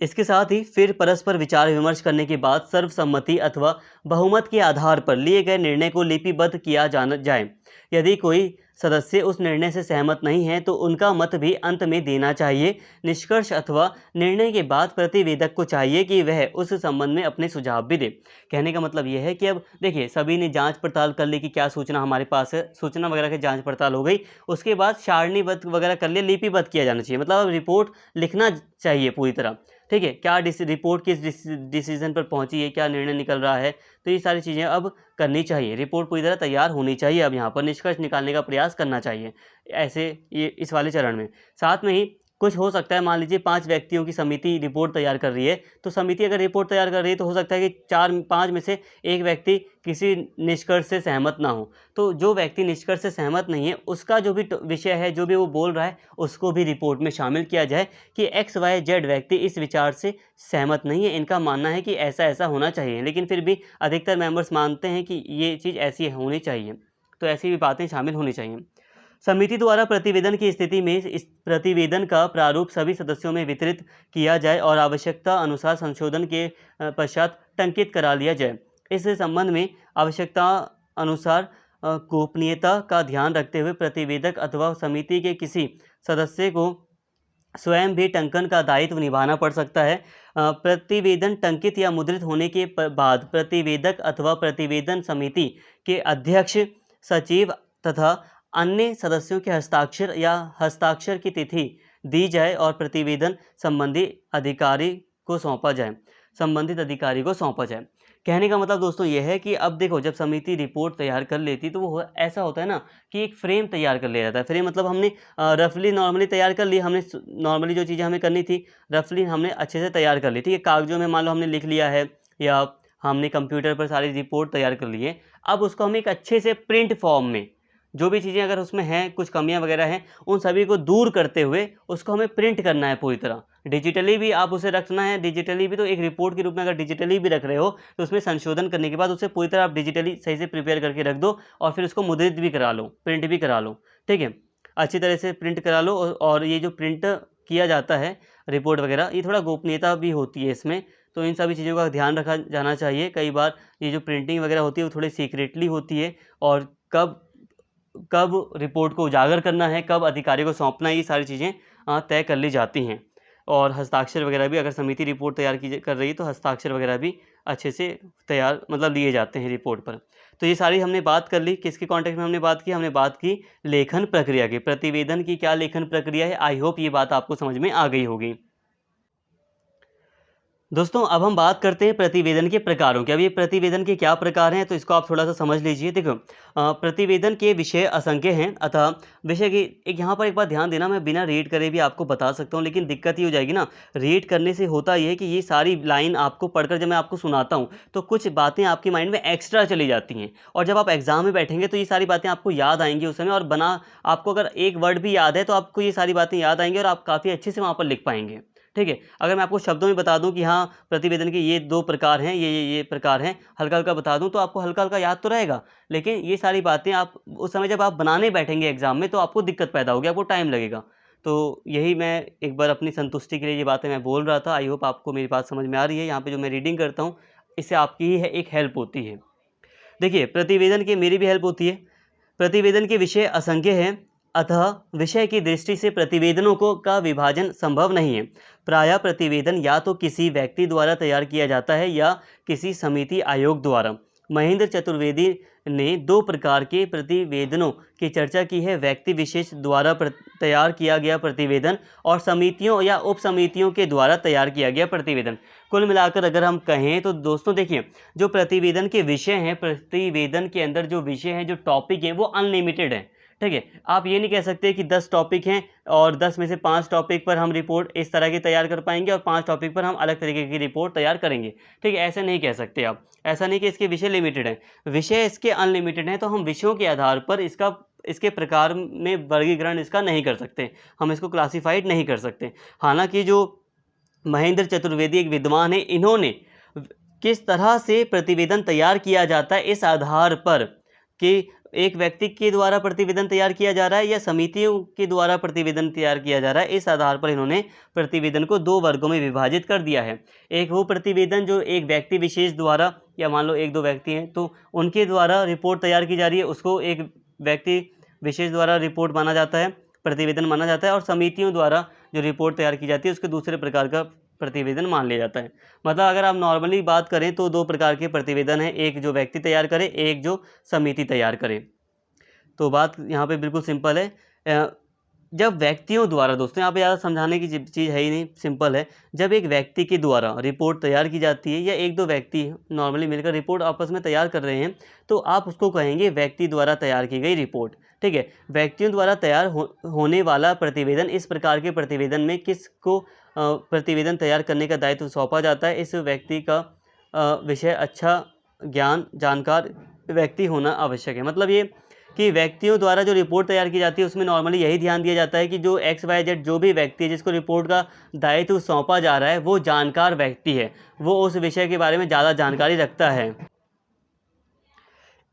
इसके साथ ही फिर परस्पर विचार विमर्श करने के बाद सर्वसम्मति अथवा बहुमत के आधार पर लिए गए निर्णय को लिपिबद्ध किया जाए। यदि कोई सदस्य उस निर्णय से सहमत नहीं है तो उनका मत भी अंत में देना चाहिए। निष्कर्ष अथवा निर्णय के बाद प्रतिवेदक को चाहिए कि वह उस संबंध में अपने सुझाव भी दे। कहने का मतलब यह है कि अब देखिए, सभी ने जांच पड़ताल कर ली कि क्या सूचना हमारे पास है, सूचना वगैरह की जांच पड़ताल हो गई, उसके बाद सारणीबद्ध वगैरह कर लिया, लिपिबद्ध किया जाना चाहिए। मतलब अब रिपोर्ट लिखना चाहिए पूरी तरह, ठीक है, क्या रिपोर्ट किस डिसीजन पर पहुंची है, क्या निर्णय निकल रहा है, तो ये सारी चीज़ें अब करनी चाहिए। रिपोर्ट पूरी तरह तैयार होनी चाहिए। अब यहाँ पर निष्कर्ष निकालने का प्रयास करना चाहिए ऐसे ये इस वाले चरण में। साथ में ही कुछ हो सकता है, मान लीजिए 5 व्यक्तियों की समिति रिपोर्ट तैयार कर रही है, तो समिति अगर रिपोर्ट तैयार कर रही है तो हो सकता है कि 4-5 में से एक व्यक्ति किसी निष्कर्ष से सहमत ना हो। तो जो व्यक्ति निष्कर्ष से सहमत नहीं है, उसका जो भी विषय है, जो भी वो बोल रहा है, उसको भी रिपोर्ट में शामिल किया जाए कि XYZ व्यक्ति इस विचार से सहमत नहीं है, इनका मानना है कि ऐसा ऐसा होना चाहिए, लेकिन फिर भी अधिकतर मेंबर्स मानते हैं कि ये चीज़ ऐसी होनी चाहिए। तो ऐसी भी बातें शामिल होनी चाहिए। समिति द्वारा प्रतिवेदन की स्थिति में इस प्रतिवेदन का प्रारूप सभी सदस्यों में वितरित किया जाए और आवश्यकता अनुसार संशोधन के पश्चात टंकित करा लिया जाए। इस संबंध में आवश्यकता अनुसार गोपनीयता का ध्यान रखते हुए प्रतिवेदक अथवा समिति के किसी सदस्य को स्वयं भी टंकन का दायित्व निभाना पड़ सकता है। प्रतिवेदन टंकित या मुद्रित होने के बाद प्रतिवेदक अथवा प्रतिवेदन समिति के अध्यक्ष, सचिव तथा अन्य सदस्यों के हस्ताक्षर की तिथि दी जाए और प्रतिवेदन संबंधित अधिकारी को सौंपा जाए। कहने का मतलब दोस्तों यह है कि अब देखो, जब समिति रिपोर्ट तैयार कर लेती तो वो ऐसा होता है ना कि एक फ्रेम तैयार कर लिया जाता है। फ्रेम मतलब हमने रफली नॉर्मली तैयार कर ली, हमने नॉर्मली जो चीज़ें हमें करनी थी रफली हमने अच्छे से तैयार कर ली, ठीक है। कागजों में मान लो हमने लिख लिया है या हमने कंप्यूटर पर सारी रिपोर्ट तैयार कर ली है। अब उसको हम एक अच्छे से प्रिंट फॉर्म में, जो भी चीज़ें अगर उसमें हैं, कुछ कमियां वगैरह हैं, उन सभी को दूर करते हुए उसको हमें प्रिंट करना है पूरी तरह। डिजिटली भी आप उसे रखना है, डिजिटली भी तो एक रिपोर्ट के रूप में अगर डिजिटली भी रख रहे हो तो उसमें संशोधन करने के बाद उसे पूरी तरह आप डिजिटली सही से प्रिपेयर करके रख दो और फिर उसको मुद्रित भी करा लो, प्रिंट भी करा लो, ठीक है। अच्छी तरह से प्रिंट करा लो। और ये जो प्रिंट किया जाता है रिपोर्ट वगैरह, ये थोड़ा गोपनीयता भी होती है इसमें, तो इन सभी चीज़ों का ध्यान रखा जाना चाहिए। कई बार ये जो प्रिंटिंग वगैरह होती है वो थोड़ी सीक्रेटली होती है, और कब रिपोर्ट को उजागर करना है, कब अधिकारी को सौंपना है, ये सारी चीज़ें तय कर ली जाती हैं। और हस्ताक्षर वगैरह भी, अगर समिति रिपोर्ट तैयार कर रही है तो हस्ताक्षर वगैरह भी अच्छे से तैयार मतलब लिए जाते हैं रिपोर्ट पर। तो ये सारी हमने बात कर ली। किसके कॉन्टेक्स्ट में हमने बात की? हमने बात की लेखन प्रक्रिया की। प्रतिवेदन की क्या लेखन प्रक्रिया है, आई होप ये बात आपको समझ में आ गई होगी। दोस्तों अब हम बात करते हैं प्रतिवेदन के प्रकारों की। अब ये प्रतिवेदन के क्या प्रकार हैं तो इसको आप थोड़ा सा समझ लीजिए। देखो प्रतिवेदन के विषय असंख्य हैं, अतः विषय की एक यहाँ पर एक बात ध्यान देना, मैं बिना रीड करे भी आपको बता सकता हूँ, लेकिन दिक्कत ये हो जाएगी ना, रीड करने से होता ये है कि ये सारी लाइन आपको पढ़कर जब मैं आपको सुनाता हूँ तो कुछ बातें आपके माइंड में एक्स्ट्रा चली जाती हैं, और जब आप एग्जाम में बैठेंगे तो ये सारी बातें आपको याद आएंगी उस समय, और आपको अगर एक वर्ड भी याद है तो आपको ये सारी बातें याद आएंगी और आप काफ़ी अच्छे से वहाँ पर लिख पाएंगे, ठीक है। अगर मैं आपको शब्दों में बता दूं कि हाँ प्रतिवेदन के ये 2 प्रकार हैं, ये प्रकार हैं, हल्का हल्का बता दूं तो आपको हल्का हल्का याद तो रहेगा, लेकिन ये सारी बातें आप उस समय जब आप बनाने बैठेंगे एग्जाम में तो आपको दिक्कत पैदा होगी, आपको टाइम लगेगा। तो यही मैं एक बार अपनी संतुष्टि के लिए ये बातें मैं बोल रहा था। आई होप आपको मेरी बात समझ में आ रही है। यहाँ पर जो मैं रीडिंग करता हूँ इससे आपकी ही एक हेल्प होती है। देखिए प्रतिवेदन की मेरी भी हेल्प होती है। प्रतिवेदन के विषय असंख्य हैं, अतः विषय की दृष्टि से प्रतिवेदनों का विभाजन संभव नहीं है। प्रायः प्रतिवेदन या तो किसी व्यक्ति द्वारा तैयार किया जाता है या किसी समिति आयोग द्वारा। महेंद्र चतुर्वेदी ने दो प्रकार के प्रतिवेदनों की चर्चा की है, व्यक्ति विशेष द्वारा तैयार किया गया प्रतिवेदन और समितियों या उप समितियों के द्वारा तैयार किया गया प्रतिवेदन। कुल मिलाकर अगर हम कहें तो दोस्तों देखिए, जो प्रतिवेदन के विषय हैं, प्रतिवेदन के अंदर जो विषय हैं, जो टॉपिक हैं, वो अनलिमिटेड हैं। ठीक है, आप ये नहीं कह सकते कि 10 टॉपिक हैं और 10 में से 5 टॉपिक पर हम रिपोर्ट इस तरह की तैयार कर पाएंगे और 5 टॉपिक पर हम अलग तरीके की रिपोर्ट तैयार करेंगे। ठीक है, ऐसे नहीं कह सकते आप। ऐसा नहीं कि इसके विषय लिमिटेड हैं, विषय इसके अनलिमिटेड हैं, तो हम विषयों के आधार पर इसके प्रकार में वर्गीकरण इसका नहीं कर सकते, हम इसको क्लासीफाइड नहीं कर सकते। हालांकि जो महेंद्र चतुर्वेदी एक विद्वान है, इन्होंने किस तरह से प्रतिवेदन तैयार किया जाता है इस आधार पर कि एक व्यक्ति के द्वारा प्रतिवेदन तैयार किया जा रहा है या समितियों के द्वारा प्रतिवेदन तैयार किया जा रहा है, इस आधार पर इन्होंने प्रतिवेदन को 2 वर्गों में विभाजित कर दिया है। एक वो प्रतिवेदन जो एक व्यक्ति विशेष द्वारा, या मान लो 1-2 व्यक्ति हैं तो उनके द्वारा रिपोर्ट तैयार की जा रही है, उसको एक व्यक्ति विशेष द्वारा रिपोर्ट माना जाता है, प्रतिवेदन माना जाता है। और समितियों द्वारा जो रिपोर्ट तैयार की जाती है उसके दूसरे प्रकार का प्रतिवेदन मान लिया जाता है। मतलब अगर आप नॉर्मली बात करें तो 2 प्रकार के प्रतिवेदन हैं, एक जो व्यक्ति तैयार करे, एक जो समिति तैयार करे। तो बात यहाँ पे बिल्कुल सिंपल है। जब व्यक्तियों द्वारा, दोस्तों यहाँ पे ज़्यादा समझाने की चीज़ है ही नहीं, सिंपल है। जब एक व्यक्ति के द्वारा रिपोर्ट तैयार की जाती है या 1-2 व्यक्ति नॉर्मली मिलकर रिपोर्ट आपस में तैयार कर रहे हैं, तो आप उसको कहेंगे व्यक्ति द्वारा तैयार की गई रिपोर्ट। ठीक है, व्यक्तियों द्वारा तैयार होने वाला प्रतिवेदन, इस प्रकार के प्रतिवेदन में किसको प्रतिवेदन तैयार करने का दायित्व सौंपा जाता है? इस व्यक्ति का विषय अच्छा जानकार व्यक्ति होना आवश्यक है। मतलब ये कि व्यक्तियों द्वारा जो रिपोर्ट तैयार की जाती है उसमें नॉर्मली यही ध्यान दिया जाता है कि जो XYZ जो भी व्यक्ति है जिसको रिपोर्ट का दायित्व सौंपा जा रहा है वो जानकार व्यक्ति है, वो उस विषय के बारे में ज़्यादा जानकारी रखता है।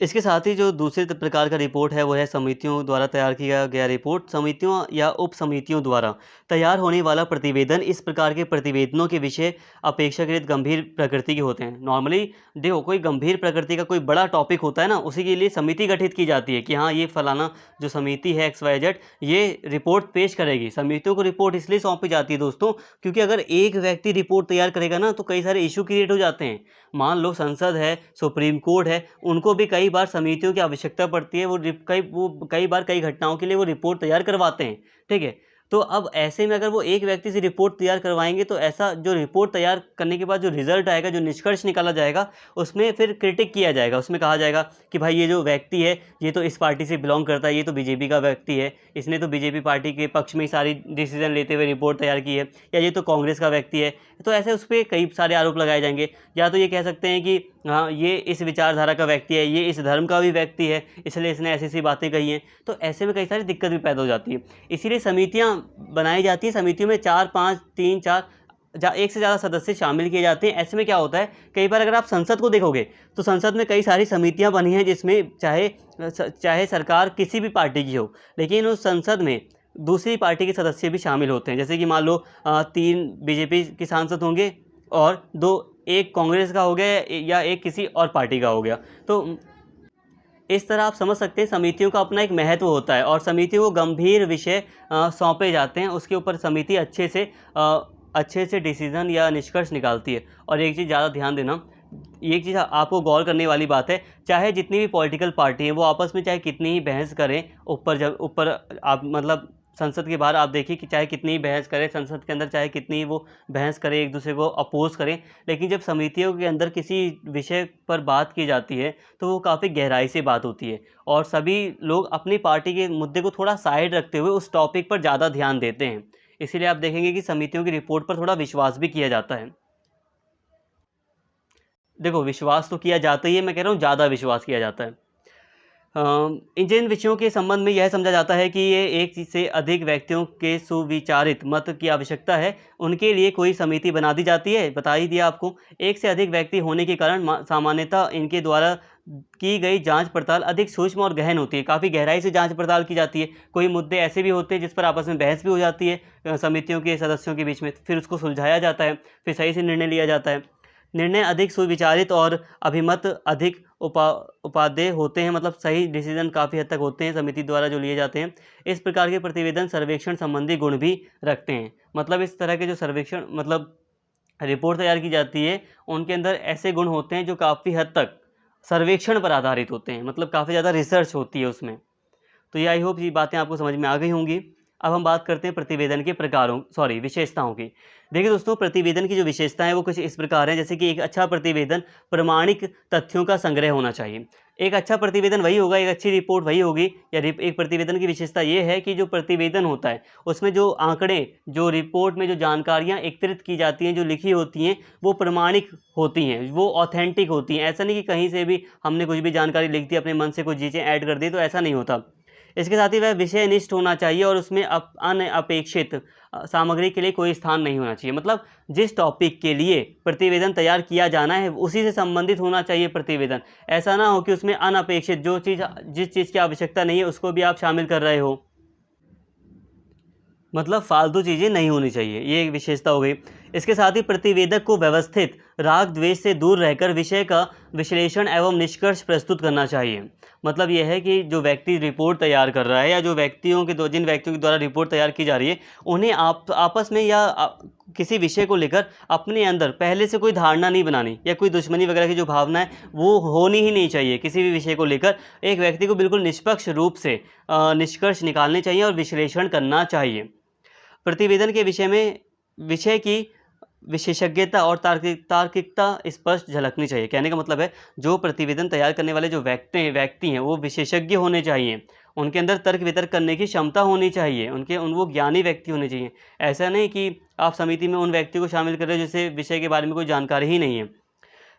इसके साथ ही जो दूसरे प्रकार का रिपोर्ट है वो है समितियों द्वारा तैयार किया गया रिपोर्ट। समितियों या उप समितियों द्वारा तैयार होने वाला प्रतिवेदन, इस प्रकार के प्रतिवेदनों के विषय अपेक्षाकृत गंभीर प्रकृति के होते हैं। नॉर्मली देखो, कोई गंभीर प्रकृति का कोई बड़ा टॉपिक होता है ना, उसी के लिए समिति गठित की जाती है कि हाँ ये फलाना जो समिति है XYZ ये रिपोर्ट पेश करेगी। समितियों को रिपोर्ट इसलिए सौंपी जाती है दोस्तों क्योंकि अगर एक व्यक्ति रिपोर्ट तैयार करेगा ना तो कई सारे इशू क्रिएट हो जाते हैं। मान लो संसद है, सुप्रीम कोर्ट है, उनको भी कई बार समितियों की आवश्यकता पड़ती है, वो कई बार कई घटनाओं के लिए वो रिपोर्ट तैयार करवाते हैं। ठीक है, तो अब ऐसे में अगर वो एक व्यक्ति से रिपोर्ट तैयार करवाएंगे तो ऐसा जो रिपोर्ट तैयार करने के बाद जो रिजल्ट आएगा, जो निष्कर्ष निकाला जाएगा, उसमें फिर क्रिटिक किया जाएगा। उसमें कहा जाएगा कि भाई ये जो व्यक्ति है ये तो इस पार्टी से बिलोंग करता है, ये तो बीजेपी का व्यक्ति है, इसने तो बीजेपी पार्टी के पक्ष में ही सारी डिसीजन लेते हुए रिपोर्ट तैयार की है, या ये तो कांग्रेस का व्यक्ति है। तो ऐसे उस पर कई सारे आरोप लगाए जाएंगे। या तो ये कह सकते हैं कि हाँ ये इस विचारधारा का व्यक्ति है, ये इस धर्म का भी व्यक्ति है, इसलिए इसने ऐसी बातें कही हैं। तो ऐसे में कई सारी दिक्कत भी पैदा हो जाती है। इसीलिए समितियां बनाई जाती है, समितियों में 4, 5, 3, 4 एक से ज़्यादा सदस्य शामिल किए जाते हैं। ऐसे में क्या होता है, कई बार अगर आप संसद को देखोगे तो संसद में कई सारी समितियां बनी हैं जिसमें चाहे सरकार किसी भी पार्टी की हो, लेकिन उस संसद में दूसरी पार्टी के सदस्य भी शामिल होते हैं। जैसे कि मान लो 3 बीजेपी के सांसद होंगे और 2 एक कांग्रेस का हो गया या एक किसी और पार्टी का हो गया। तो इस तरह आप समझ सकते हैं समितियों का अपना एक महत्व होता है और समितियों को गंभीर विषय सौंपे जाते हैं। उसके ऊपर समिति अच्छे से डिसीजन या निष्कर्ष निकालती है। और एक चीज़ ज़्यादा ध्यान देना, एक चीज़ आपको गौर करने वाली बात है, चाहे जितनी भी पॉलिटिकल पार्टी हैं वो आपस में चाहे कितनी ही बहस करें, ऊपर आप मतलब संसद के बाहर आप देखिए कि चाहे कितनी ही बहस करें, संसद के अंदर चाहे कितनी ही वो बहस करें, एक दूसरे को अपोज करें, लेकिन जब समितियों के अंदर किसी विषय पर बात की जाती है तो वो काफ़ी गहराई से बात होती है और सभी लोग अपनी पार्टी के मुद्दे को थोड़ा साइड रखते हुए उस टॉपिक पर ज़्यादा ध्यान देते हैं। इसीलिए आप देखेंगे कि समितियों की रिपोर्ट पर थोड़ा विश्वास भी किया जाता है। देखो, विश्वास तो किया जाता ही है, मैं कह रहा हूँ ज़्यादा विश्वास किया जाता है। जिन विषयों के संबंध में यह समझा जाता है कि ये एक से अधिक व्यक्तियों के सुविचारित मत की आवश्यकता है, उनके लिए कोई समिति बना दी जाती है। बता ही दिया आपको, एक से अधिक व्यक्ति होने के कारण सामान्यतः इनके द्वारा की गई जांच पड़ताल अधिक सूक्ष्म और गहन होती है। काफ़ी गहराई से जांच पड़ताल की जाती है। कोई मुद्दे ऐसे भी होते हैं जिस पर आपस में बहस भी हो जाती है समितियों के सदस्यों के बीच में, फिर उसको सुलझाया जाता है, फिर सही से निर्णय लिया जाता है। निर्णय अधिक सुविचारित और अभिमत अधिक उपादेय होते हैं, मतलब सही डिसीजन काफ़ी हद तक होते हैं समिति द्वारा जो लिए जाते हैं। इस प्रकार के प्रतिवेदन सर्वेक्षण संबंधी गुण भी रखते हैं। मतलब इस तरह के जो सर्वेक्षण मतलब रिपोर्ट तैयार की जाती है उनके अंदर ऐसे गुण होते हैं जो काफ़ी हद तक सर्वेक्षण पर आधारित होते हैं, मतलब काफ़ी ज़्यादा रिसर्च होती है उसमें। तो ये आई होप ये बातें आपको समझ में आ गई होंगी। अब हम बात करते हैं प्रतिवेदन के प्रकारों विशेषताओं की। देखिए दोस्तों, प्रतिवेदन की जो विशेषताएं हैं वो कुछ इस प्रकार हैं, जैसे कि एक अच्छा प्रतिवेदन प्रामाणिक तथ्यों का संग्रह होना चाहिए। एक अच्छा प्रतिवेदन वही होगा, एक अच्छी रिपोर्ट वही होगी, या एक प्रतिवेदन की विशेषता ये है कि जो प्रतिवेदन होता है उसमें जो आंकड़े, जो रिपोर्ट में जो जानकारियाँ एकत्रित की जाती हैं, जो लिखी होती हैं, वो प्रामाणिक होती हैं, वो ऑथेंटिक होती हैं। ऐसा नहीं कि कहीं से भी हमने कुछ भी जानकारी लिख दी, अपने मन से कुछ चीज़ें ऐड कर दी, तो ऐसा नहीं होता। इसके साथ ही वह विषयनिष्ठ होना चाहिए और उसमें अनअपेक्षित सामग्री के लिए कोई स्थान नहीं होना चाहिए। मतलब जिस टॉपिक के लिए प्रतिवेदन तैयार किया जाना है उसी से संबंधित होना चाहिए प्रतिवेदन। ऐसा ना हो कि उसमें अनअपेक्षित जिस चीज़ की आवश्यकता नहीं है उसको भी आप शामिल कर रहे हो, मतलब फालतू चीज़ें नहीं होनी चाहिए, ये एक विशेषता हो गई। इसके साथ ही प्रतिवेदक को व्यवस्थित, राग द्वेष से दूर रहकर विषय का विश्लेषण एवं निष्कर्ष प्रस्तुत करना चाहिए। मतलब यह है कि जो व्यक्ति रिपोर्ट तैयार कर रहा है, या जो जिन व्यक्तियों के द्वारा रिपोर्ट तैयार की जा रही है, उन्हें आपस में या किसी विषय को लेकर अपने अंदर पहले से कोई धारणा नहीं बनानी, या कोई दुश्मनी वगैरह की जो भावना है वो होनी ही नहीं चाहिए। किसी भी विषय को लेकर एक व्यक्ति को बिल्कुल निष्पक्ष रूप से निष्कर्ष निकालने चाहिए और विश्लेषण करना चाहिए। प्रतिवेदन के विषय की विशेषज्ञता और तार्किकता स्पष्ट झलकनी चाहिए। कहने का मतलब है, जो प्रतिवेदन तैयार करने वाले जो व्यक्ति हैं वो विशेषज्ञ होने चाहिए, उनके अंदर तर्क वितर्क करने की क्षमता होनी चाहिए, वो ज्ञानी व्यक्ति होने चाहिए। ऐसा नहीं कि आप समिति में उन व्यक्तियों को शामिल कर रहे हो जिसे विषय के बारे में कोई जानकारी ही नहीं है।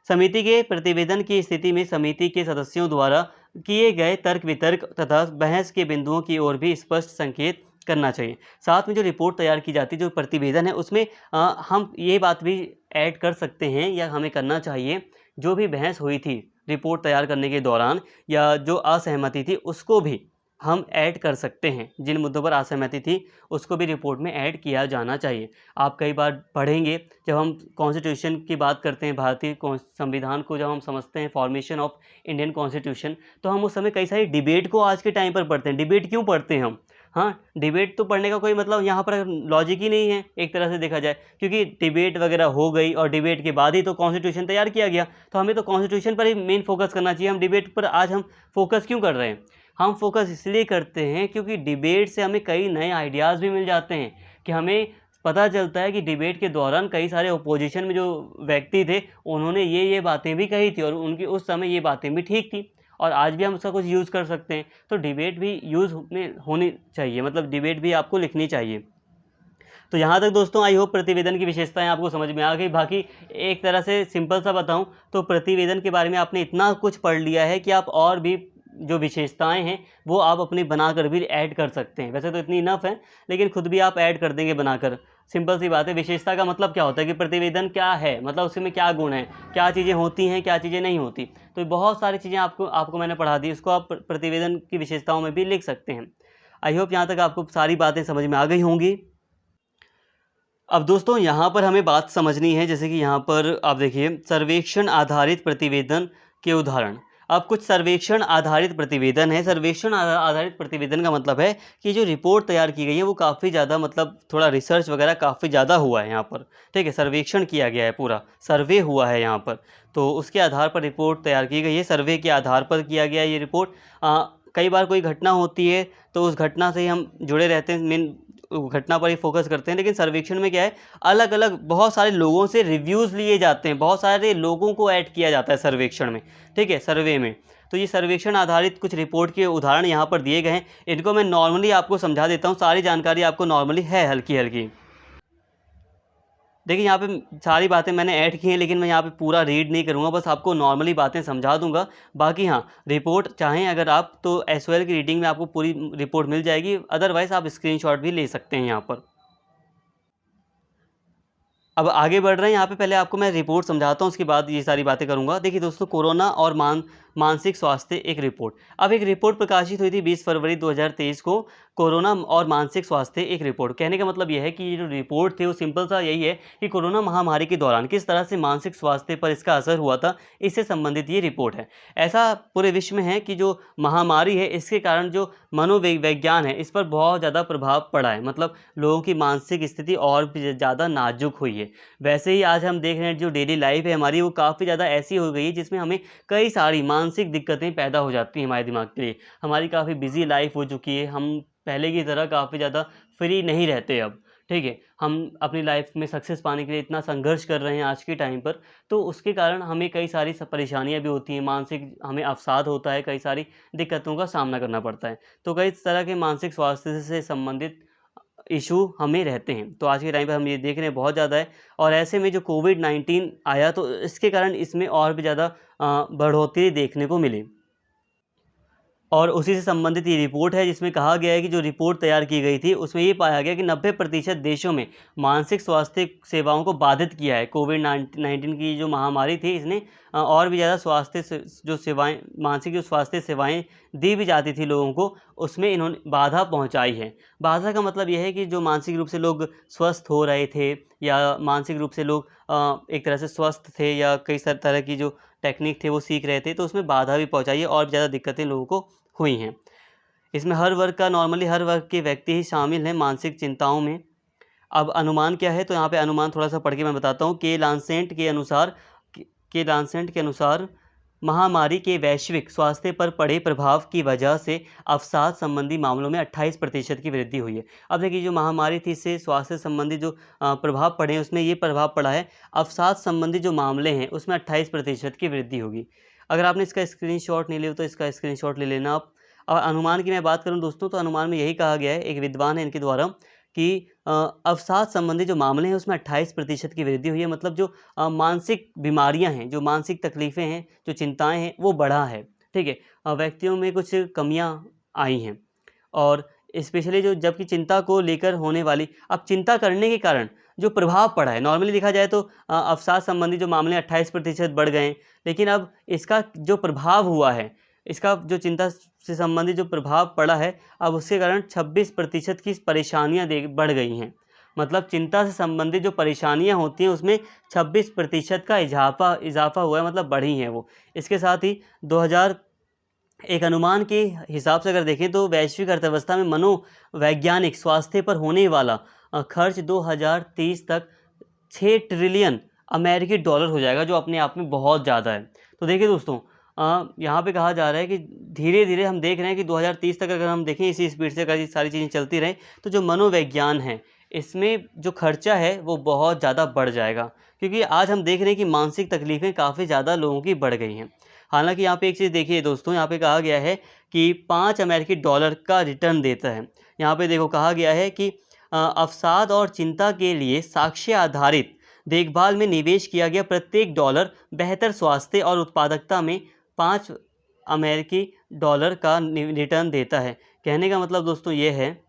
समिति के प्रतिवेदन की स्थिति में समिति के सदस्यों द्वारा किए गए तर्क वितर्क तथा बहस के बिंदुओं की ओर भी स्पष्ट संकेत करना चाहिए। साथ में जो रिपोर्ट तैयार की जाती है, जो प्रतिवेदन है, उसमें हम ये बात भी ऐड कर सकते हैं, या हमें करना चाहिए, जो भी बहस हुई थी रिपोर्ट तैयार करने के दौरान, या जो असहमति थी उसको भी हम ऐड कर सकते हैं। जिन मुद्दों पर असहमति थी उसको भी रिपोर्ट में ऐड किया जाना चाहिए। आप कई बार पढ़ेंगे, जब हम कॉन्स्टिट्यूशन की बात करते हैं, भारतीय संविधान को जब हम समझते हैं, फॉर्मेशन ऑफ इंडियन कॉन्स्टिट्यूशन, तो हम उस समय कई सारी डिबेट को आज के टाइम पर पढ़ते हैं। डिबेट क्यों पढ़ते हैं हम? हाँ, डिबेट तो पढ़ने का कोई मतलब यहाँ पर लॉजिक ही नहीं है एक तरह से देखा जाए, क्योंकि डिबेट वगैरह हो गई और डिबेट के बाद ही तो कॉन्स्टिट्यूशन तैयार किया गया। तो हमें तो कॉन्स्टिट्यूशन पर ही मेन फोकस करना चाहिए। हम डिबेट पर आज हम फोकस क्यों कर रहे हैं? हम फोकस इसलिए करते हैं क्योंकि डिबेट से हमें कई नए आइडियाज़ भी मिल जाते हैं, कि हमें पता चलता है कि डिबेट के दौरान कई सारे ओपोजिशन में जो व्यक्ति थे उन्होंने ये बातें भी कही थी, और उनकी उस समय ये बातें भी ठीक थी, और आज भी हम उसका कुछ यूज़ कर सकते हैं। तो डिबेट भी यूज़ में होनी चाहिए, मतलब डिबेट भी आपको लिखनी चाहिए। तो यहाँ तक दोस्तों आई होप प्रतिवेदन की विशेषताएं आपको समझ में आ गई। बाकी एक तरह से सिंपल सा बताऊं तो प्रतिवेदन के बारे में आपने इतना कुछ पढ़ लिया है कि आप और भी जो विशेषताएं हैं वो आप अपनी बनाकर भी ऐड कर सकते हैं। वैसे तो इतनी इनफ है, लेकिन खुद भी आप ऐड कर देंगे बनाकर। सिंपल सी बात है। विशेषता का मतलब क्या होता है कि प्रतिवेदन क्या है, मतलब उसमें क्या गुण है, क्या चीज़ें होती हैं, क्या चीज़ें नहीं होती। तो बहुत सारी चीज़ें आपको मैंने पढ़ा दी, उसको आप प्रतिवेदन की विशेषताओं में भी लिख सकते हैं। आई होप यहाँ तक आपको सारी बातें समझ में आ गई होंगी। अब दोस्तों यहाँ पर हमें बात समझनी है, जैसे कि यहाँ पर आप देखिए, सर्वेक्षण आधारित प्रतिवेदन के उदाहरण। अब कुछ सर्वेक्षण आधारित प्रतिवेदन है। सर्वेक्षण आधारित प्रतिवेदन का मतलब है कि जो रिपोर्ट तैयार की गई है वो काफ़ी ज़्यादा, मतलब थोड़ा रिसर्च वगैरह काफ़ी ज़्यादा हुआ है यहाँ पर, ठीक है, सर्वेक्षण किया गया है, पूरा सर्वे हुआ है यहाँ पर, तो उसके आधार पर रिपोर्ट तैयार की गई है। सर्वे के आधार पर किया गया है ये रिपोर्ट। कई बार कोई घटना होती है तो उस घटना से ही हम जुड़े रहते हैं, मेन घटना पर ही फोकस करते हैं। लेकिन सर्वेक्षण में क्या है, अलग अलग बहुत सारे लोगों से रिव्यूज़ लिए जाते हैं, बहुत सारे लोगों को ऐड किया जाता है सर्वेक्षण में, ठीक है, सर्वे में। तो ये सर्वेक्षण आधारित कुछ रिपोर्ट के उदाहरण यहाँ पर दिए गए हैं। इनको मैं नॉर्मली आपको समझा देता हूँ, सारी जानकारी आपको नॉर्मली है हल्की हल्की। देखिए यहाँ पे सारी बातें मैंने ऐड की हैं, लेकिन मैं यहाँ पे पूरा रीड नहीं करूँगा, बस आपको नॉर्मली बातें समझा दूंगा। बाकी हाँ, रिपोर्ट चाहें अगर आप तो एसओएल की रीडिंग में आपको पूरी रिपोर्ट मिल जाएगी, अदरवाइज़ आप स्क्रीनशॉट भी ले सकते हैं यहाँ पर। अब आगे बढ़ रहे हैं, यहाँ पे पहले आपको मैं रिपोर्ट समझाता हूँ, उसके बाद ये सारी बातें करूँगा। देखिए दोस्तों, कोरोना और मानसिक स्वास्थ्य एक रिपोर्ट। अब एक रिपोर्ट प्रकाशित हुई थी 20 फरवरी 2023 को कोरोना और मानसिक स्वास्थ्य एक रिपोर्ट। कहने का मतलब यह है कि ये जो रिपोर्ट थी वो सिंपल सा यही है कि कोरोना महामारी के दौरान किस तरह से मानसिक स्वास्थ्य पर इसका असर हुआ था, इससे संबंधित ये रिपोर्ट है। ऐसा पूरे विश्व में है कि जो महामारी है इसके कारण जो मनोविज्ञान है इस पर बहुत ज़्यादा प्रभाव पड़ा है, मतलब लोगों की मानसिक स्थिति और भी ज़्यादा नाजुक हुई है। वैसे ही आज हम देख रहे हैं जो डेली लाइफ है हमारी वो काफ़ी ज़्यादा ऐसी हो गई है जिसमें हमें कई सारी मानसिक दिक्कतें पैदा हो जाती हैं हमारे दिमाग के लिए। हमारी काफ़ी बिजी लाइफ हो चुकी है, हम पहले की तरह काफ़ी ज़्यादा फ्री नहीं रहते अब, ठीक है। हम अपनी लाइफ में सक्सेस पाने के लिए इतना संघर्ष कर रहे हैं आज के टाइम पर, तो उसके कारण हमें कई सारी परेशानियां भी होती हैं, मानसिक हमें अवसाद होता है, कई सारी दिक्कतों का सामना करना पड़ता है। तो कई तरह के मानसिक स्वास्थ्य से संबंधित इशू हमें रहते हैं। तो आज के टाइम पे हम ये देख रहे हैं बहुत ज़्यादा है, और ऐसे में जो कोविड-19 आया तो इसके कारण इसमें और भी ज़्यादा बढ़ोतरी देखने को मिली। और उसी से संबंधित ये रिपोर्ट है जिसमें कहा गया है कि जो रिपोर्ट तैयार की गई थी उसमें ये पाया गया कि 90% देशों में मानसिक स्वास्थ्य सेवाओं को बाधित किया है। कोविड-19 की जो महामारी थी इसने और भी ज़्यादा जो सेवाएं, मानसिक जो स्वास्थ्य सेवाएं दी भी जाती थी लोगों को, उसमें इन्होंने बाधा पहुंचाई है। बाधा का मतलब यह है कि जो मानसिक रूप से लोग स्वस्थ हो रहे थे या मानसिक रूप से लोग एक तरह से स्वस्थ थे या कई तरह की जो टेक्निक थे वो सीख रहे थे, तो उसमें बाधा भी पहुंचाई है और ज़्यादा दिक्कतें लोगों को हुई हैं। इसमें नॉर्मली हर वर्ग के व्यक्ति ही शामिल हैं मानसिक चिंताओं में। अब अनुमान क्या है, तो यहाँ पे अनुमान थोड़ा-सा पढ़ के मैं बताता हूँ। के लांसेंट के अनुसार महामारी के वैश्विक स्वास्थ्य पर पड़े प्रभाव की वजह से अवसाद संबंधी मामलों में 28% की वृद्धि हुई है। अब देखिए जो महामारी थी इससे स्वास्थ्य संबंधी जो प्रभाव पड़े हैं उसमें ये प्रभाव पड़ा है, अवसाद संबंधी जो मामले हैं उसमें 28% की वृद्धि होगी। अगर आपने इसका स्क्रीनशॉट नहीं लिया तो इसका स्क्रीनशॉट ले लेना आप। और अनुमान की मैं बात करूं दोस्तों, तो अनुमान में यही कहा गया है, एक विद्वान है इनके द्वारा, कि अवसाद संबंधी जो मामले हैं उसमें 28% की वृद्धि हुई है। मतलब जो मानसिक बीमारियां हैं, जो मानसिक तकलीफ़ें हैं, जो चिंताएं हैं वो बढ़ा है, ठीक है। व्यक्तियों में कुछ कमियां आई हैं, और स्पेशली जो जबकि चिंता को लेकर होने वाली, अब चिंता करने के कारण जो प्रभाव पड़ा है, नॉर्मली देखा जाए तो अवसाद संबंधी जो मामले 28% बढ़ गए हैं, लेकिन अब इसका जो प्रभाव हुआ है, इसका जो चिंता से संबंधित जो प्रभाव पड़ा है, अब उसके कारण 26% की परेशानियां बढ़ गई हैं। मतलब चिंता से संबंधित जो परेशानियां होती हैं उसमें 26% का इजाफा हुआ है, मतलब बढ़ी हैं वो। इसके साथ ही 2000 एक अनुमान के हिसाब से अगर देखें तो वैश्विक अर्थव्यवस्था में मनोवैज्ञानिक स्वास्थ्य पर होने वाला खर्च 2030 तक 6 ट्रिलियन अमेरिकी डॉलर हो जाएगा, जो अपने आप में बहुत ज़्यादा है। तो देखिए दोस्तों, यहाँ पे कहा जा रहा है कि धीरे-धीरे हम देख रहे हैं कि 2030 तक अगर हम देखें इसी स्पीड से अगर ये सारी चीज़ें चलती रहें, तो जो मनोविज्ञान है इसमें जो खर्चा है वो बहुत ज़्यादा बढ़ जाएगा। क्योंकि आज हम देख रहे हैं कि मानसिक तकलीफ़ें काफ़ी ज़्यादा लोगों की बढ़ गई हैं। हालाँकि यहाँ पे एक चीज़ देखिए दोस्तों, यहाँ पे कहा गया है कि 5 अमेरिकी डॉलर का रिटर्न देता है। यहाँ पे देखो कहा गया है कि अवसाद और चिंता के लिए साक्ष्य आधारित देखभाल में निवेश किया गया प्रत्येक डॉलर बेहतर स्वास्थ्य और उत्पादकता में 5 अमेरिकी डॉलर का रिटर्न देता है। कहने का मतलब दोस्तों ये है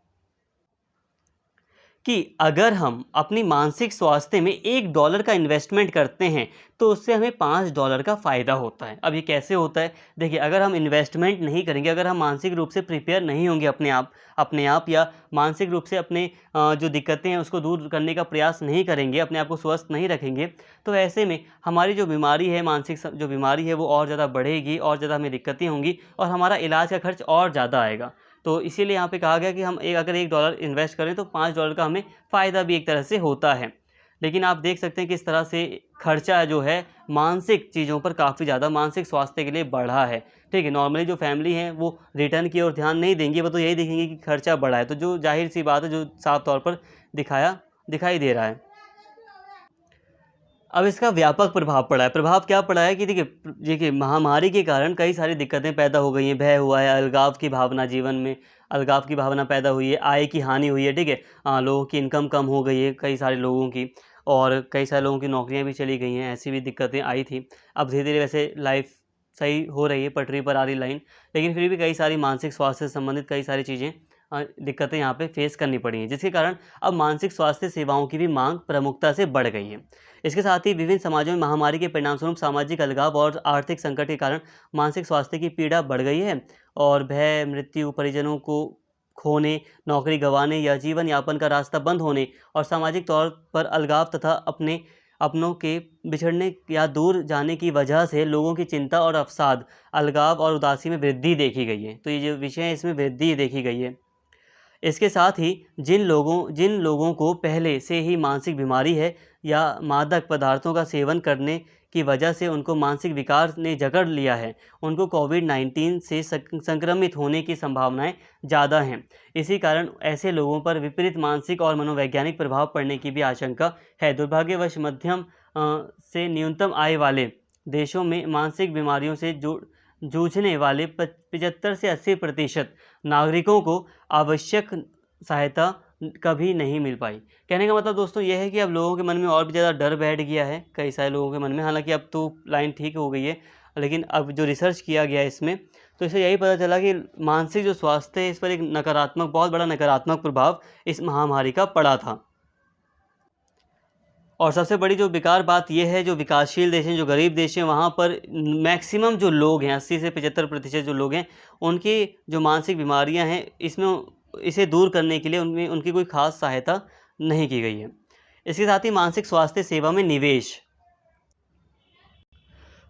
कि अगर हम अपनी मानसिक स्वास्थ्य में $1 का इन्वेस्टमेंट करते हैं तो उससे हमें $5 का फ़ायदा होता है। अब ये कैसे होता है? देखिए, अगर हम इन्वेस्टमेंट नहीं करेंगे, अगर हम मानसिक रूप से प्रिपेयर नहीं होंगे अपने आप या मानसिक रूप से अपने जो दिक्कतें हैं उसको दूर करने का प्रयास नहीं करेंगे, अपने आप को स्वस्थ नहीं रखेंगे, तो ऐसे में हमारी जो बीमारी है, जो बीमारी है वो और ज़्यादा बढ़ेगी और ज़्यादा हमें दिक्कतें होंगी और हमारा इलाज का खर्च और ज़्यादा आएगा। तो इसीलिए यहाँ पे कहा गया कि हम अगर $1 इन्वेस्ट करें तो $5 का हमें फ़ायदा भी एक तरह से होता है। लेकिन आप देख सकते हैं कि इस तरह से खर्चा जो है मानसिक चीज़ों पर काफ़ी ज़्यादा मानसिक स्वास्थ्य के लिए बढ़ा है, ठीक है। नॉर्मली जो फैमिली है वो रिटर्न की ओर ध्यान नहीं देंगी, वो तो यही देखेंगे कि खर्चा बढ़ा है, तो जो ज़ाहिर-सी बात है, जो साफ तौर पर दिखाई दे रहा है। अब इसका व्यापक प्रभाव पड़ा है। प्रभाव क्या पड़ा है कि देखिए महामारी के कारण कई सारी दिक्कतें पैदा हो गई हैं, भय हुआ है, अलगाव की भावना, जीवन में अलगाव की भावना पैदा हुई है, आय की हानि हुई है, ठीक है। लोगों की इनकम कम हो गई है कई सारे लोगों की, और कई सारे लोगों की नौकरियां भी चली गई हैं, ऐसी भी दिक्कतें आई थी। अब धीरे-धीरे वैसे लाइफ सही हो रही है, पटरी पर आ रही लाइन, लेकिन फिर भी कई सारी मानसिक स्वास्थ्य से संबंधित कई सारी चीज़ें दिक्कतें यहाँ पे फेस करनी पड़ी हैं, जिसके कारण अब मानसिक स्वास्थ्य सेवाओं की भी मांग प्रमुखता से बढ़ गई है। इसके साथ ही विभिन्न समाजों में महामारी के परिणामस्वरूप सामाजिक अलगाव और आर्थिक संकट के कारण मानसिक स्वास्थ्य की पीड़ा बढ़ गई है, और भय, मृत्यु, परिजनों को खोने, नौकरी गंवाने या जीवन यापन का रास्ता बंद होने और सामाजिक तौर पर अलगाव तथा अपनों के बिछड़ने या दूर जाने की वजह से लोगों की चिंता और अवसाद, अलगाव और उदासी में वृद्धि देखी गई है। तो ये जो विषय है इसमें वृद्धि देखी गई है। इसके साथ ही जिन लोगों को पहले से ही मानसिक बीमारी है या मादक पदार्थों का सेवन करने की वजह से उनको मानसिक विकार ने जकड़ लिया है, उनको कोविड-19 से संक्रमित होने की संभावनाएं ज़्यादा हैं। इसी कारण ऐसे लोगों पर विपरीत मानसिक और मनोवैज्ञानिक प्रभाव पड़ने की भी आशंका है। दुर्भाग्यवश मध्यम से न्यूनतम आय वाले देशों में मानसिक बीमारियों से जूझने वाले 75 से 80% नागरिकों को आवश्यक सहायता कभी नहीं मिल पाई। कहने का मतलब दोस्तों यह है कि अब लोगों के मन में और भी ज़्यादा डर बैठ गया है, कई सारे लोगों के मन में। हालांकि अब तो लाइन ठीक हो गई है, लेकिन अब जो रिसर्च किया गया है इसमें, तो इससे यही पता चला कि मानसिक जो स्वास्थ्य है इस पर एक बहुत बड़ा नकारात्मक प्रभाव इस महामारी का पड़ा था। और सबसे बड़ी जो बेकार बात यह है, जो विकासशील देश हैं, जो गरीब देश हैं, वहाँ पर मैक्सिमम जो लोग हैं 80 से 75% जो लोग हैं, उनकी जो मानसिक बीमारियाँ हैं इसे दूर करने के लिए उनकी कोई ख़ास सहायता नहीं की गई है। इसके साथ ही मानसिक स्वास्थ्य सेवा में निवेश।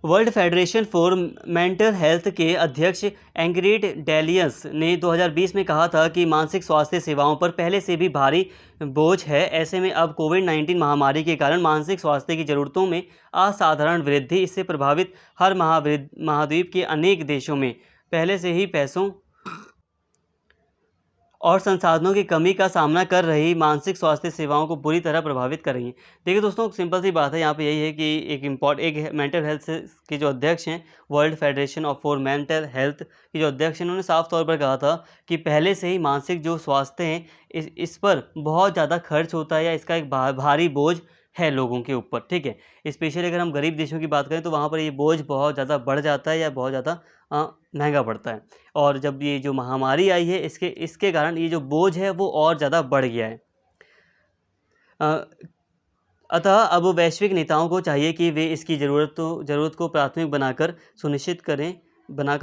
World federation for mental health के अध्यक्ष एंग्रिड डेलियस ने 2020 में कहा था कि मानसिक स्वास्थ्य सेवाओं पर पहले से भी भारी बोझ है। ऐसे में अब कोविड-19 महामारी के कारण मानसिक स्वास्थ्य की ज़रूरतों में असाधारण वृद्धि, इससे प्रभावित हर महाद्वीप के अनेक देशों में पहले से ही पैसों और संसाधनों की कमी का सामना कर रही मानसिक स्वास्थ्य सेवाओं को बुरी तरह प्रभावित कर रही हैं। देखिए दोस्तों, सिंपल सी बात है यहाँ पे यही है कि एक मेंटल हेल्थ के जो अध्यक्ष हैं, world federation for mental health के जो अध्यक्ष हैं, उन्होंने साफ तौर पर कहा था कि पहले से ही मानसिक जो स्वास्थ्य हैं इस पर बहुत ज़्यादा खर्च होता है या इसका एक भारी बोझ है लोगों के ऊपर। ठीक है, स्पेशली अगर हम गरीब देशों की बात करें तो वहाँ पर ये बोझ बहुत ज़्यादा बढ़ जाता है या बहुत ज़्यादा महंगा पड़ता है। और जब ये जो महामारी आई है इसके कारण ये जो बोझ है वो और ज़्यादा बढ़ गया है। अतः अब वैश्विक नेताओं को चाहिए कि वे इसकी ज़रूरत को प्राथमिक बनाकर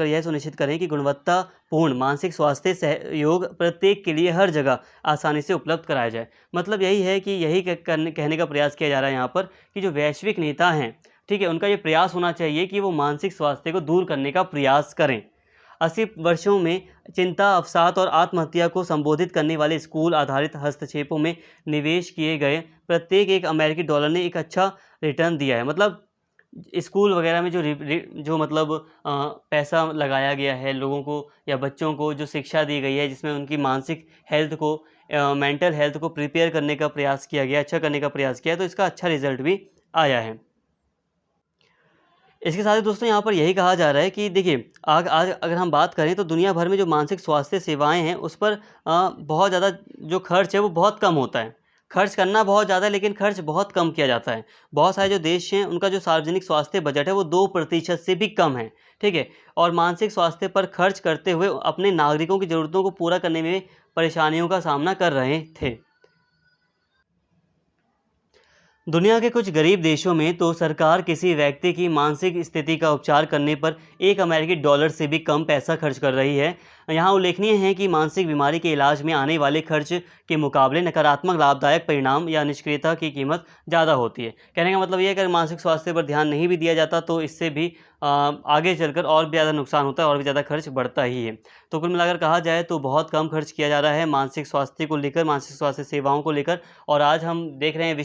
यह सुनिश्चित करें कि गुणवत्तापूर्ण मानसिक स्वास्थ्य सहयोग प्रत्येक के लिए हर जगह आसानी से उपलब्ध कराया जाए। मतलब यही है कि यही कहने का प्रयास किया जा रहा है यहाँ पर कि जो वैश्विक नेता हैं, ठीक है, उनका ये प्रयास होना चाहिए कि वो मानसिक स्वास्थ्य को दूर करने का प्रयास करें। 80 वर्षों में चिंता, अवसाद और आत्महत्या को संबोधित करने वाले स्कूल आधारित हस्तक्षेपों में निवेश किए गए प्रत्येक एक अमेरिकी डॉलर ने एक अच्छा रिटर्न दिया है। मतलब स्कूल वगैरह में जो मतलब पैसा लगाया गया है लोगों को या बच्चों को, जो शिक्षा दी गई है जिसमें उनकी मानसिक हेल्थ को, मेंटल हेल्थ को प्रिपेयर करने का प्रयास किया गया, अच्छा करने का प्रयास किया, तो इसका अच्छा रिजल्ट भी आया है। इसके साथ ही दोस्तों यहाँ पर यही कहा जा रहा है कि देखिए आज अगर हम बात करें तो दुनिया भर में जो मानसिक स्वास्थ्य सेवाएं हैं उस पर बहुत ज़्यादा जो खर्च है वो बहुत कम होता है। खर्च करना बहुत ज़्यादा है लेकिन खर्च बहुत कम किया जाता है। बहुत सारे जो देश हैं उनका जो सार्वजनिक स्वास्थ्य बजट है वो 2% से भी कम है। ठीक है, और मानसिक स्वास्थ्य पर खर्च करते हुए अपने नागरिकों की ज़रूरतों को पूरा करने में परेशानियों का सामना कर रहे थे। दुनिया के कुछ गरीब देशों में तो सरकार किसी व्यक्ति की मानसिक स्थिति का उपचार करने पर $1 से भी कम पैसा खर्च कर रही है। यहाँ उल्लेखनीय है कि मानसिक बीमारी के इलाज में आने वाले खर्च के मुकाबले नकारात्मक लाभदायक परिणाम या निष्क्रियता की कीमत ज़्यादा होती है। कहने का मतलब ये है कि अगर मानसिक स्वास्थ्य पर ध्यान नहीं भी दिया जाता तो इससे भी आगे चलकर और भी ज़्यादा नुकसान होता है और भी ज़्यादा खर्च बढ़ता ही है। तो कुल मिलाकर कहा जाए तो बहुत कम खर्च किया जा रहा है मानसिक स्वास्थ्य को लेकर, मानसिक स्वास्थ्य सेवाओं को लेकर। और आज हम देख रहे हैं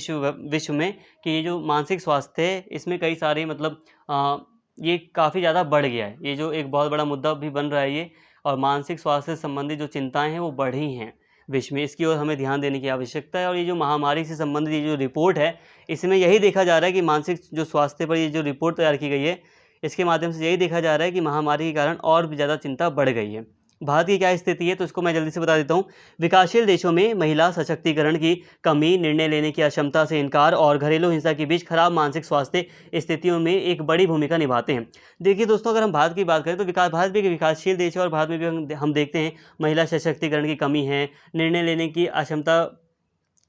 विश्व में कि ये जो मानसिक स्वास्थ्य है इसमें कई सारे मतलब ये काफ़ी ज़्यादा बढ़ गया है। ये जो एक बहुत बड़ा मुद्दा भी बन रहा है ये, और मानसिक स्वास्थ्य से संबंधित जो चिंताएं हैं वो बढ़ी हैं विश्व में। इसकी ओर हमें ध्यान देने की आवश्यकता है। और ये जो महामारी से संबंधित ये जो रिपोर्ट है इसमें यही देखा जा रहा है कि मानसिक जो स्वास्थ्य पर ये जो रिपोर्ट तैयार की गई है इसके माध्यम से यही देखा जा रहा है कि महामारी के कारण और भी ज़्यादा चिंता बढ़ गई है। भारत की क्या स्थिति है तो इसको मैं जल्दी से बता देता हूँ। विकासशील देशों में महिला सशक्तिकरण की कमी, निर्णय लेने की अक्षमता से इनकार और घरेलू हिंसा के बीच खराब मानसिक स्वास्थ्य स्थितियों में एक बड़ी भूमिका निभाते हैं। देखिए दोस्तों, अगर हम भारत की बात करें तो भारत भी एक विकासशील देश है और भारत में भी हम देखते हैं महिला सशक्तिकरण की कमी है, निर्णय लेने की अक्षमता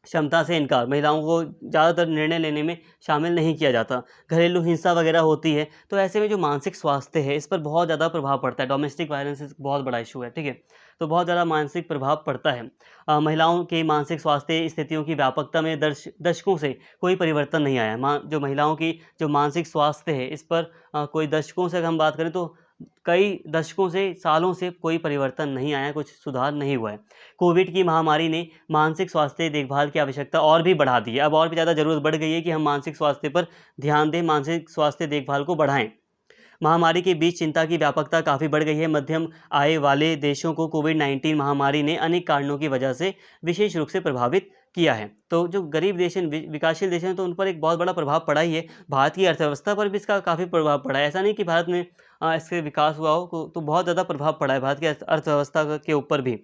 क्षमता से इनकार, महिलाओं को ज़्यादातर निर्णय लेने में शामिल नहीं किया जाता, घरेलू हिंसा वगैरह होती है। तो ऐसे में जो मानसिक स्वास्थ्य है इस पर बहुत ज़्यादा प्रभाव पड़ता है। डोमेस्टिक वायलेंस एक बहुत बड़ा इशू है, ठीक है? तो बहुत ज़्यादा मानसिक प्रभाव पड़ता है। महिलाओं के मानसिक स्वास्थ्य स्थितियों की व्यापकता में दशकों से कोई परिवर्तन नहीं आया है। जो महिलाओं की जो मानसिक स्वास्थ्य है इस पर कोई दशकों से अगर हम बात करें तो कई दशकों से, सालों से कोई परिवर्तन नहीं आया, कुछ सुधार नहीं हुआ है। कोविड की महामारी ने मानसिक स्वास्थ्य देखभाल की आवश्यकता और भी बढ़ा दी है। अब और भी ज़्यादा ज़रूरत बढ़ गई है कि हम मानसिक स्वास्थ्य पर ध्यान दें, मानसिक स्वास्थ्य देखभाल को बढ़ाएँ। महामारी के बीच चिंता की व्यापकता काफ़ी बढ़ गई है। मध्यम आय वाले देशों को कोविड-19 महामारी ने अनेक कारणों की वजह से विशेष रूप से प्रभावित किया है। तो जो गरीब देश हैं, विकासशील देश हैं, तो उन पर एक बहुत बड़ा प्रभाव पड़ा ही है। भारत की अर्थव्यवस्था पर भी इसका काफ़ी प्रभाव पड़ा है। ऐसा नहीं कि भारत में इससे विकास हुआ हो, तो बहुत ज़्यादा प्रभाव पड़ा है भारत की अर्थव्यवस्था के ऊपर भी।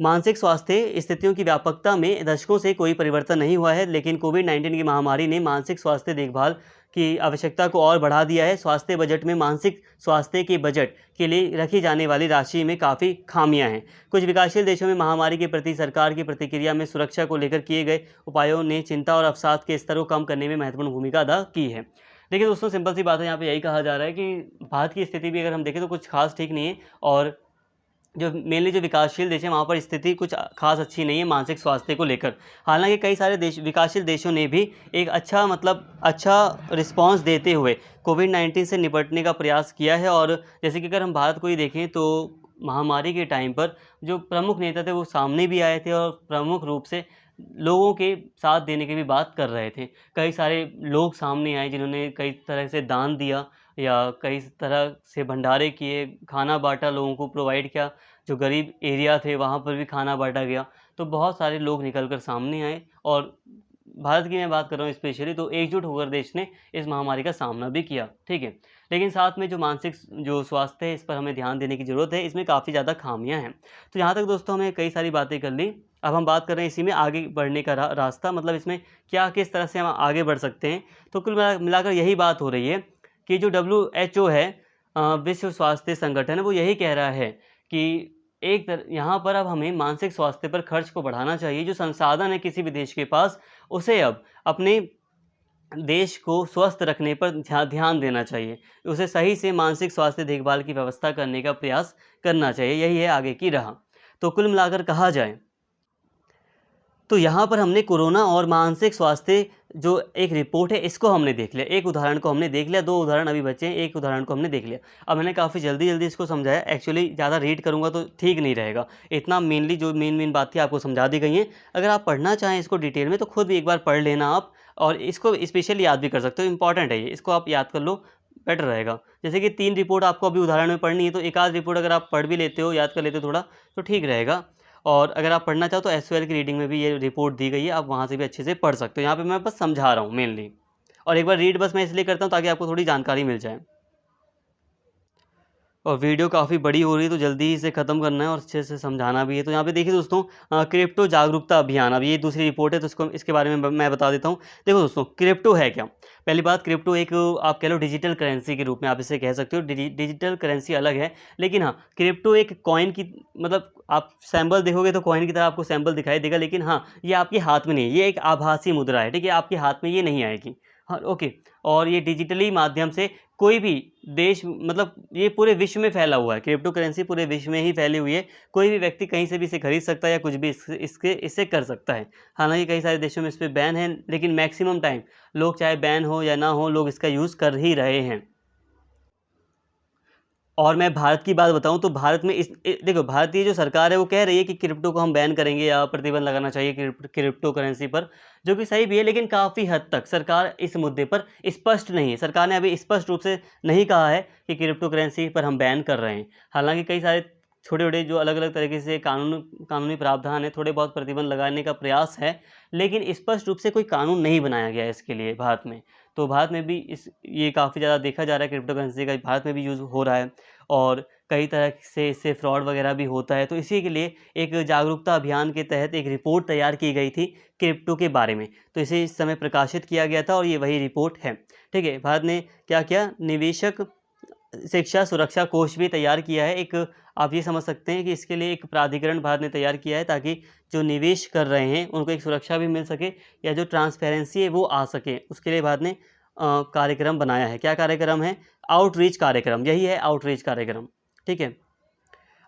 मानसिक स्वास्थ्य स्थितियों की व्यापकता में दशकों से कोई परिवर्तन नहीं हुआ है, लेकिन कोविड-19 की महामारी ने मानसिक स्वास्थ्य देखभाल की आवश्यकता को और बढ़ा दिया है। स्वास्थ्य बजट में मानसिक स्वास्थ्य के बजट के लिए रखी जाने वाली राशि में काफ़ी खामियां हैं। कुछ विकासशील देशों में महामारी के प्रति सरकार की प्रतिक्रिया में सुरक्षा को लेकर किए गए उपायों ने चिंता और अवसाद के स्तर को कम करने में महत्वपूर्ण भूमिका अदा की है। देखिए दोस्तों, सिंपल सी बात है, यहाँ पे यही कहा जा रहा है कि भारत की स्थिति भी अगर हम देखें तो कुछ खास ठीक नहीं है, और जो मेनली जो विकासशील देश हैं वहाँ पर स्थिति कुछ खास अच्छी नहीं है मानसिक स्वास्थ्य को लेकर। हालांकि कई सारे विकासशील देशों ने भी एक अच्छा रिस्पांस देते हुए कोविड-19 से निपटने का प्रयास किया है। और जैसे कि अगर हम भारत को ही देखें तो महामारी के टाइम पर जो प्रमुख नेता थे वो सामने भी आए थे और प्रमुख रूप से लोगों के साथ देने की भी बात कर रहे थे। कई सारे लोग सामने आए जिन्होंने कई तरह से दान दिया या कई तरह से भंडारे किए, खाना बाँटा, लोगों को प्रोवाइड किया। जो गरीब एरिया थे वहाँ पर भी खाना बाँटा गया। तो बहुत सारे लोग निकल कर सामने आए, और भारत की मैं बात कर रहा हूँ स्पेशली, तो एकजुट होकर देश ने इस महामारी का सामना भी किया, ठीक है। लेकिन साथ में जो मानसिक जो स्वास्थ्य है इस पर हमें ध्यान देने की ज़रूरत है, इसमें काफ़ी ज़्यादा खामियाँ हैं। तो यहाँ तक दोस्तों हमने कई सारी बातें कर ली। अब हम बात कर रहे हैं इसी में आगे बढ़ने का रास्ता, मतलब इसमें क्या, किस तरह से हम आगे बढ़ सकते हैं। तो कुल मिलाकर यही बात हो रही है कि जो WHO है, विश्व स्वास्थ्य संगठन, वो यही कह रहा है कि यहाँ पर अब हमें मानसिक स्वास्थ्य पर खर्च को बढ़ाना चाहिए। जो संसाधन है किसी भी देश के पास, उसे अब अपने देश को स्वस्थ रखने पर ध्यान देना चाहिए। उसे सही से मानसिक स्वास्थ्य देखभाल की व्यवस्था करने का प्रयास करना चाहिए। यही है आगे की राह। तो कुल मिलाकर कहा जाए तो यहाँ पर हमने कोरोना और मानसिक स्वास्थ्य जो एक रिपोर्ट है इसको हमने देख लिया, एक उदाहरण को हमने देख लिया, 2 उदाहरण अभी बचे हैं, एक उदाहरण को हमने देख लिया। अब मैंने काफ़ी जल्दी इसको समझाया, एक्चुअली ज़्यादा रीड करूँगा तो ठीक नहीं रहेगा। इतना मेनली जो मेन बात थी आपको समझा दी गई हैं। अगर आप पढ़ना चाहें इसको डिटेल में तो खुद भी एक बार पढ़ लेना आप, और इसको स्पेशली याद भी कर सकते हो, इंपॉर्टेंट है ये, इसको आप याद कर लो, बेटर रहेगा। जैसे कि 3 रिपोर्ट आपको अभी उदाहरण में पढ़नी है, तो एक आध रिपोर्ट अगर आप पढ़ भी लेते हो, याद कर लेते हो थोड़ा, तो ठीक रहेगा। और अगर आप पढ़ना चाहो तो एसक्यूएल की रीडिंग में भी ये रिपोर्ट दी गई है, आप वहाँ से भी अच्छे से पढ़ सकते हो। यहाँ पे मैं बस समझा रहा हूँ मेनली, और एक बार रीड बस मैं इसलिए करता हूँ ताकि आपको थोड़ी जानकारी मिल जाए। और वीडियो काफ़ी बड़ी हो रही है तो जल्दी ही इसे ख़त्म करना है और अच्छे से समझाना भी है। तो यहाँ पे देखिए दोस्तों, क्रिप्टो जागरूकता अभियान, अब ये दूसरी रिपोर्ट है तो इसके बारे में मैं बता देता हूँ। देखो दोस्तों, क्रिप्टो है क्या? पहली बात, क्रिप्टो एक आप कह लो डिजिटल करेंसी के रूप में आप इसे कह सकते हो। डिजिटल करेंसी अलग है, लेकिन हाँ, क्रिप्टो एक कॉइन की, मतलब आप सैम्बल देखोगे तो कॉइन की तरह आपको सैम्बल दिखाई देगा, लेकिन हाँ, ये आपके हाथ में नहीं है, ये एक आभासी मुद्रा है, ठीक है? आपके हाथ में ये नहीं आएगी, हाँ, ओके। और ये डिजिटली माध्यम से कोई भी देश, मतलब ये पूरे विश्व में फैला हुआ है, क्रिप्टो करेंसी पूरे विश्व में ही फैली हुई है। कोई भी व्यक्ति कहीं से भी इसे खरीद सकता है या कुछ भी इससे कर सकता है। हालांकि कई सारे देशों में इस पर बैन है, लेकिन मैक्सिमम टाइम लोग, चाहे बैन हो या ना हो, लोग इसका यूज़ कर ही रहे हैं। और मैं भारत की बात बताऊं तो भारत में देखो, भारतीय जो सरकार है वो कह रही है कि क्रिप्टो को हम बैन करेंगे या प्रतिबंध लगाना चाहिए क्रिप्टो करेंसी पर, जो कि सही भी है, लेकिन काफ़ी हद तक सरकार इस मुद्दे पर स्पष्ट नहीं है। सरकार ने अभी स्पष्ट रूप से नहीं कहा है कि क्रिप्टो करेंसी पर हम बैन कर रहे हैं। हालांकि कई सारे छोटे-छोटे जो अलग-अलग तरीके से कानूनी प्रावधान है, थोड़े बहुत प्रतिबंध लगाने का प्रयास है, लेकिन स्पष्ट रूप से कोई कानून नहीं बनाया गया है इसके लिए भारत में। तो भारत में भी ये काफ़ी ज़्यादा देखा जा रहा है, क्रिप्टो करेंसी का भारत में भी यूज़ हो रहा है, और कई तरह से इससे फ्रॉड वगैरह भी होता है। तो इसी के लिए एक जागरूकता अभियान के तहत एक रिपोर्ट तैयार की गई थी क्रिप्टो के बारे में, तो इसे इस समय प्रकाशित किया गया था और ये वही रिपोर्ट है, ठीक है। भारत ने क्या किया, निवेशक शिक्षा सुरक्षा कोष भी तैयार किया है। एक आप ये समझ सकते हैं कि इसके लिए एक प्राधिकरण भारत ने तैयार किया है, ताकि जो निवेश कर रहे हैं उनको एक सुरक्षा भी मिल सके, या जो ट्रांसपेरेंसी है वो आ सके, उसके लिए भारत ने कार्यक्रम बनाया है। क्या कार्यक्रम है? आउटरीच कार्यक्रम, यही है आउटरीच कार्यक्रम। ठीक है,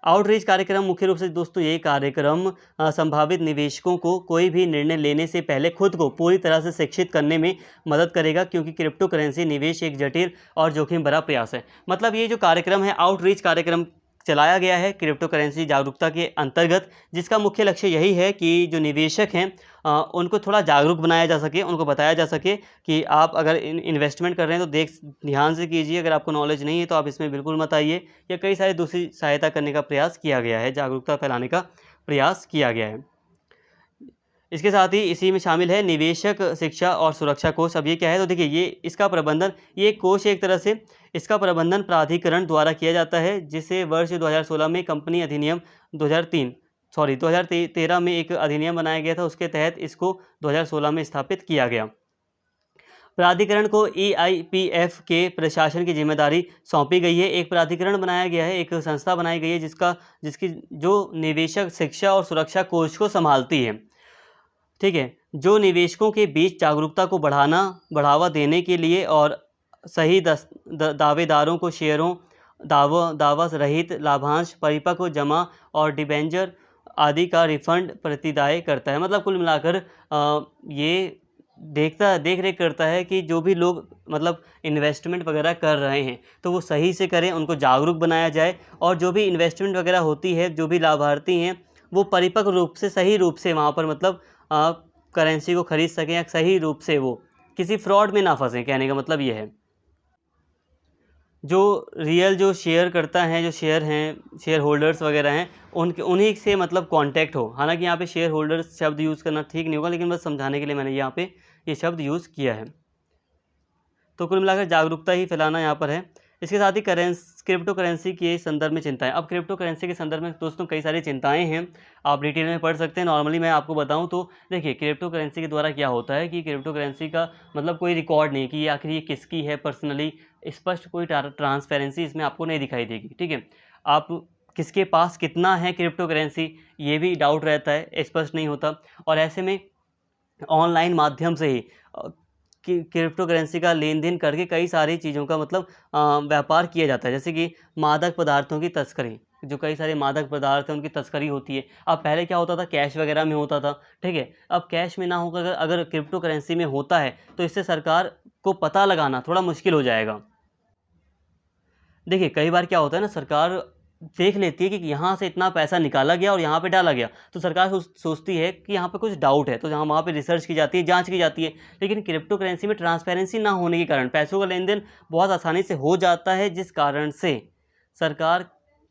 आउटरीच कार्यक्रम मुख्य रूप से दोस्तों ये कार्यक्रम संभावित निवेशकों को कोई भी निर्णय लेने से पहले खुद को पूरी तरह से शिक्षित करने में मदद करेगा, क्योंकि क्रिप्टो करेंसी निवेश एक जटिल और जोखिम भरा प्रयास है। मतलब ये जो कार्यक्रम है, आउटरीच कार्यक्रम चलाया गया है क्रिप्टो करेंसी जागरूकता के अंतर्गत, जिसका मुख्य लक्ष्य यही है कि जो निवेशक हैं उनको थोड़ा जागरूक बनाया जा सके, उनको बताया जा सके कि आप अगर इन्वेस्टमेंट कर रहे हैं तो ध्यान से कीजिए, अगर आपको नॉलेज नहीं है तो आप इसमें बिल्कुल मत आइए। या कई सारी दूसरी सहायता करने का प्रयास किया गया है, जागरूकता फैलाने का प्रयास किया गया है। इसके साथ ही इसी में शामिल है निवेशक शिक्षा और सुरक्षा कोष। अब ये क्या है? तो देखिए, ये इसका प्रबंधन, ये कोष एक तरह से इसका प्रबंधन प्राधिकरण द्वारा किया जाता है, जिसे वर्ष 2016 में कंपनी अधिनियम 2013 में एक अधिनियम बनाया गया था, उसके तहत इसको 2016 में स्थापित किया गया। प्राधिकरण को EIPF के प्रशासन की जिम्मेदारी सौंपी गई है। एक प्राधिकरण बनाया गया है, एक संस्था बनाई गई है जिसकी जो निवेशक शिक्षा और सुरक्षा कोष को संभालती है। ठीक है, जो निवेशकों के बीच जागरूकता को बढ़ावा देने के लिए और सही दावेदारों को शेयरों, दावा रहित लाभांश, परिपक्व जमा और डिबेंचर आदि का रिफंड प्रतिदाय करता है। मतलब कुल मिलाकर ये देख रेख करता है कि जो भी लोग मतलब इन्वेस्टमेंट वगैरह कर रहे हैं तो वो सही से करें, उनको जागरूक बनाया जाए, और जो भी इन्वेस्टमेंट वगैरह होती है, जो भी लाभार्थी हैं वो परिपक्व रूप से, सही रूप से वहाँ पर मतलब करेंसी को खरीद सकें, या सही रूप से वो किसी फ्रॉड में ना फंसें। कहने का मतलब ये है, जो रियल जो शेयर करता है, जो शेयर होल्डर्स वगैरह हैं, उन्हीं से मतलब कांटेक्ट हो। हालांकि यहाँ पे शेयर होल्डर्स शब्द यूज़ करना ठीक नहीं होगा, लेकिन बस समझाने के लिए मैंने यहाँ पे ये शब्द यूज़ किया है। तो कुल मिलाकर जागरूकता ही फैलाना यहाँ पर है। इसके साथ ही क्रिप्टो करेंसी के संदर्भ में चिंताएं। अब क्रिप्टो करेंसी के संदर्भ में दोस्तों कई सारी चिंताएं हैं, आप डिटेल में पढ़ सकते हैं। नॉर्मली मैं आपको बताऊं तो देखिए, क्रिप्टो करेंसी के द्वारा क्या होता है कि क्रिप्टो करेंसी का मतलब कोई रिकॉर्ड नहीं कि आखिर ये किसकी है, पर्सनली स्पष्ट कोई ट्रांसपेरेंसी इसमें आपको नहीं दिखाई देगी। ठीक है, आप किसके पास कितना है क्रिप्टो करेंसी, ये भी डाउट रहता है, स्पष्ट नहीं होता। और ऐसे में ऑनलाइन माध्यम से ही कि क्रिप्टो करेंसी का लेन देन करके कई सारी चीज़ों का मतलब व्यापार किया जाता है, जैसे कि मादक पदार्थों की तस्करी, जो कई सारे मादक पदार्थ हैं उनकी तस्करी होती है। अब पहले क्या होता था, कैश वगैरह में होता था। ठीक है, अब कैश में ना होकर अगर क्रिप्टो करेंसी में होता है तो इससे सरकार को पता लगाना थोड़ा मुश्किल हो जाएगा। देखिए, कई बार क्या होता है ना, सरकार देख लेती है कि यहाँ से इतना पैसा निकाला गया और यहाँ पे डाला गया, तो सरकार सोचती है कि यहाँ पे कुछ डाउट है, तो जहाँ वहाँ पे रिसर्च की जाती है, जांच की जाती है। लेकिन क्रिप्टो करेंसी में ट्रांसपेरेंसी ना होने के कारण पैसों का लेन देन बहुत आसानी से हो जाता है, जिस कारण से सरकार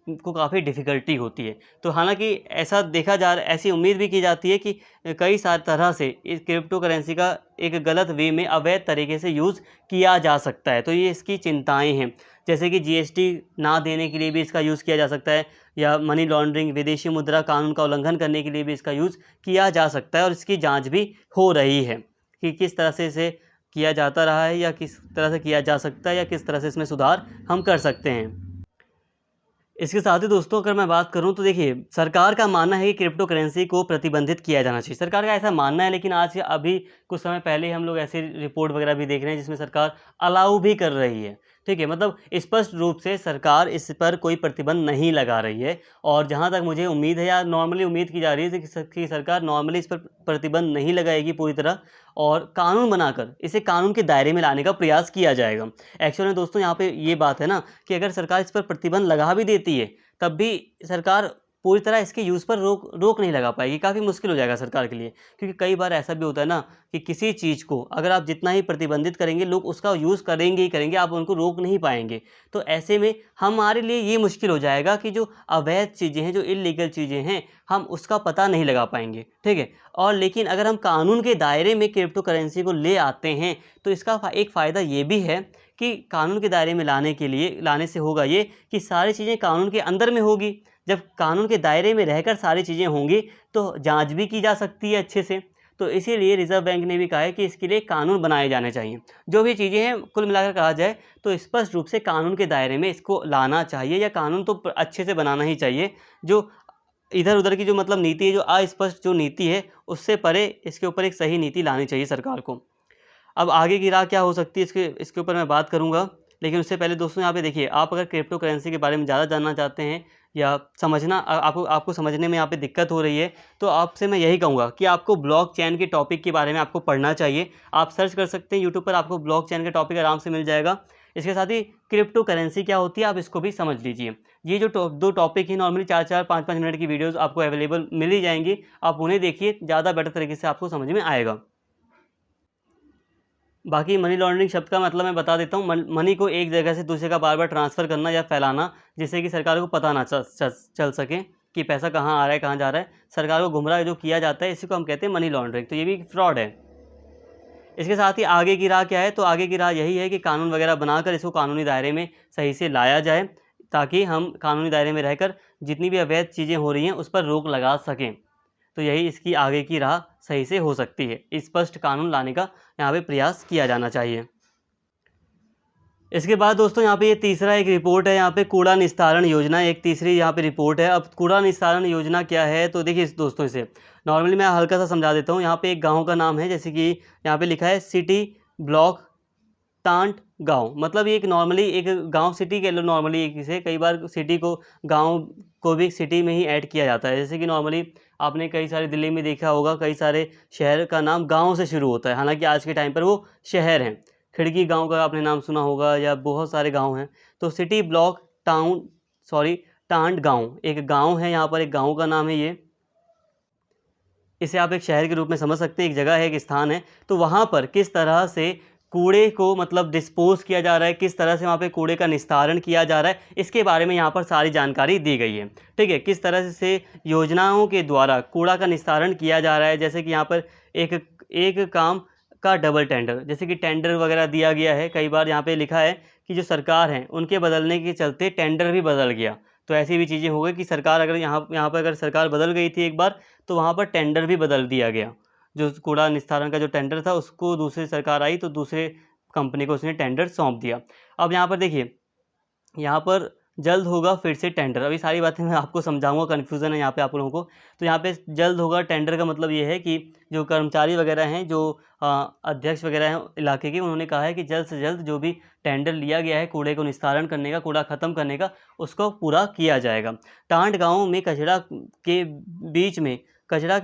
को काफ़ी डिफ़िकल्टी होती है। तो हालांकि ऐसा देखा ऐसी उम्मीद भी की जाती है कि कई सारी तरह से इस क्रिप्टो करेंसी का एक गलत वे में, अवैध तरीके से यूज़ किया जा सकता है। तो ये इसकी चिंताएं हैं, जैसे कि GST ना देने के लिए भी इसका यूज़ किया जा सकता है, या मनी लॉन्ड्रिंग, विदेशी मुद्रा कानून का उल्लंघन करने के लिए भी इसका यूज़ किया जा सकता है। और इसकी जाँच भी हो रही है कि किस तरह से इसे किया जाता रहा है, या किस तरह से किया जा सकता है, या किस तरह से इसमें सुधार हम कर सकते हैं। इसके साथ ही दोस्तों अगर मैं बात करूं तो देखिए, सरकार का मानना है कि क्रिप्टो करेंसी को प्रतिबंधित किया जाना चाहिए। सरकार का ऐसा मानना है, लेकिन आज अभी कुछ समय पहले हम लोग ऐसी रिपोर्ट वगैरह भी देख रहे हैं जिसमें सरकार अलाउ भी कर रही है। ठीक है, मतलब स्पष्ट रूप से सरकार इस पर कोई प्रतिबंध नहीं लगा रही है। और जहाँ तक मुझे उम्मीद है, या नॉर्मली उम्मीद की जा रही है कि सरकार नॉर्मली इस पर प्रतिबंध नहीं लगाएगी पूरी तरह, और कानून बनाकर इसे कानून के दायरे में लाने का प्रयास किया जाएगा। एक्चुअली दोस्तों यहाँ पे ये बात है ना कि अगर सरकार इस पर प्रतिबंध लगा भी देती है, तब भी सरकार पूरी तरह इसके यूज़ पर रोक नहीं लगा पाएगी। काफ़ी मुश्किल हो जाएगा सरकार के लिए, क्योंकि कई बार ऐसा भी होता है ना कि किसी चीज़ को अगर आप जितना ही प्रतिबंधित करेंगे, लोग उसका यूज़ करेंगे ही करेंगे, आप उनको रोक नहीं पाएंगे। तो ऐसे में हमारे लिए ये मुश्किल हो जाएगा कि जो अवैध चीज़ें हैं, जो इल्लीगल चीज़ें हैं, हम उसका पता नहीं लगा पाएंगे। ठीक है, और लेकिन अगर हम कानून के दायरे में क्रिप्टो करेंसी को ले आते हैं तो इसका एक फ़ायदा ये भी है कि कानून के दायरे में लाने से होगा ये कि सारी चीज़ें कानून के अंदर में होगी। जब कानून के दायरे में रहकर सारी चीज़ें होंगी तो जांच भी की जा सकती है अच्छे से। तो इसीलिए रिजर्व बैंक ने भी कहा है कि इसके लिए कानून बनाए जाने चाहिए। जो भी चीज़ें हैं कुल मिलाकर कहा जाए तो स्पष्ट रूप से कानून के दायरे में इसको लाना चाहिए, या कानून तो अच्छे से बनाना ही चाहिए। जो इधर उधर की जो मतलब नीति है, जो अस्पष्ट जो नीति है, उससे परे इसके ऊपर एक सही नीति लानी चाहिए सरकार को। अब आगे की राह क्या हो सकती है इसके ऊपर मैं बात करूंगा, लेकिन उससे पहले दोस्तों यहाँ पे देखिए, आप अगर क्रिप्टो करेंसी के बारे में ज़्यादा जानना चाहते हैं या समझना आपको समझने में यहाँ पे दिक्कत हो रही है, तो आपसे मैं यही कहूँगा कि आपको ब्लॉकचेन के टॉपिक के बारे में आपको पढ़ना चाहिए। आप सर्च कर सकते हैं यूट्यूब पर, आपको ब्लॉकचेन के टॉपिक आराम से मिल जाएगा। इसके साथ ही क्रिप्टो करेंसी क्या होती है आप इसको भी समझ लीजिए। ये जो दो टॉपिक हैं, नॉर्मली 4-4 5-5 मिनट की वीडियोज़ आपको अवेलेबल मिल ही जाएंगी, आप उन्हें देखिए, ज़्यादा बेटर तरीके से आपको समझ में आएगा। बाकी मनी लॉन्ड्रिंग शब्द का मतलब मैं बता देता हूँ। मनी को एक जगह से दूसरे का बार बार ट्रांसफ़र करना या फैलाना, जिससे कि सरकार को पता ना चल सके कि पैसा कहाँ आ रहा है, कहाँ जा रहा है। सरकार को गुमराह जो किया जाता है, इसी को हम कहते हैं मनी लॉन्ड्रिंग। तो ये भी फ्रॉड है। इसके साथ ही आगे की राह क्या है, तो आगे की राह यही है कि कानून वगैरह बनाकर इसको कानूनी दायरे में सही से लाया जाए, ताकि हम कानूनी दायरे में रहकर जितनी भी अवैध चीज़ें हो रही हैं उस पर रोक लगा सकें। तो यही इसकी आगे की राह सही से हो सकती है। स्पष्ट कानून लाने का यहाँ पे प्रयास किया जाना चाहिए। इसके बाद दोस्तों यहाँ पे ये तीसरा एक रिपोर्ट है, यहाँ पे कूड़ा निस्तारण योजना एक तीसरी यहाँ पे रिपोर्ट है। अब कूड़ा निस्तारण योजना क्या है, तो देखिए दोस्तों, इसे नॉर्मली मैं हल्का सा समझा देता हूँ। यहाँ पे एक गांव का नाम है, जैसे कि यहाँ पे लिखा है सिटी ब्लॉक टांट गांव। मतलब ये एक नॉर्मली एक गांव, सिटी कह लो नॉर्मली एक से, कई बार सिटी को गांव को भी सिटी में ही ऐड किया जाता है। जैसे कि नॉर्मली आपने कई सारे दिल्ली में देखा होगा, कई सारे शहर का नाम गांव से शुरू होता है, हालांकि आज के टाइम पर वो शहर हैं। खिड़की गांव का आपने नाम सुना होगा, या बहुत सारे गांव हैं। तो सिटी ब्लॉक टांट गांव एक गांव है, यहाँ पर एक गांव का नाम है ये। इसे आप एक शहर के रूप में समझ सकते हैं, एक जगह है, एक स्थान है। तो वहाँ पर किस तरह से कूड़े को मतलब डिस्पोज किया जा रहा है, किस तरह से वहाँ पे कूड़े का निस्तारण किया जा रहा है, इसके बारे में यहाँ पर सारी जानकारी दी गई है। ठीक है, किस तरह से योजनाओं के द्वारा कूड़ा का निस्तारण किया जा रहा है। जैसे कि यहाँ पर एक काम का डबल टेंडर, जैसे कि टेंडर वगैरह दिया गया है। कई बार यहाँ पे लिखा है कि जो सरकार है उनके बदलने के चलते टेंडर भी बदल गया। तो ऐसी भी चीज़ें हो गई कि सरकार अगर यहाँ पर अगर सरकार बदल गई थी एक बार, तो वहाँ पर टेंडर भी बदल दिया गया। जो कूड़ा निस्तारण का जो टेंडर था, उसको दूसरी सरकार आई तो दूसरे कंपनी को उसने टेंडर सौंप दिया। अब यहाँ पर देखिए, यहाँ पर जल्द होगा फिर से टेंडर। अभी सारी बातें मैं आपको समझाऊंगा, कन्फ्यूज़न है यहाँ पे आप लोगों को। तो यहाँ पे जल्द होगा टेंडर का मतलब ये है कि जो कर्मचारी वगैरह हैं, जो अध्यक्ष वगैरह हैं इलाके के, उन्होंने कहा है कि जल्द से जल्द जो भी टेंडर लिया गया है कूड़े को निस्तारण करने का, कूड़ा ख़त्म करने का, उसको पूरा किया जाएगा। टांट गाँव में कचरा के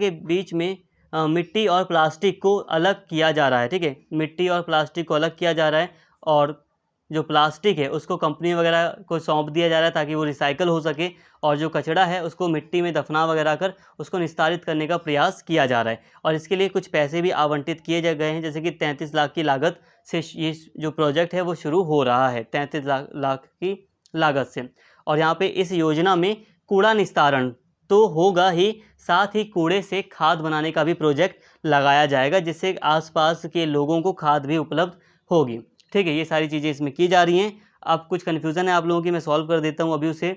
बीच में मिट्टी और प्लास्टिक को अलग किया जा रहा है। ठीक है, मिट्टी और प्लास्टिक को अलग किया जा रहा है, और जो प्लास्टिक है उसको कंपनी वगैरह को सौंप दिया जा रहा है ताकि वो रिसाइकल हो सके, और जो कचरा है उसको मिट्टी में दफना वगैरह कर उसको निस्तारित करने का प्रयास किया जा रहा है। और इसके लिए कुछ पैसे भी आवंटित किए गए हैं, जैसे कि 33 लाख की लागत से ये जो प्रोजेक्ट है वो शुरू हो रहा है, 33 लाख की लागत से। और यहाँ पे इस योजना में कूड़ा निस्तारण तो होगा ही, साथ ही कूड़े से खाद बनाने का भी प्रोजेक्ट लगाया जाएगा, जिससे आसपास के लोगों को खाद भी उपलब्ध होगी। ठीक है, ये सारी चीज़ें इसमें की जा रही हैं। अब कुछ कन्फ्यूज़न है आप लोगों की, मैं सॉल्व कर देता हूँ अभी उसे।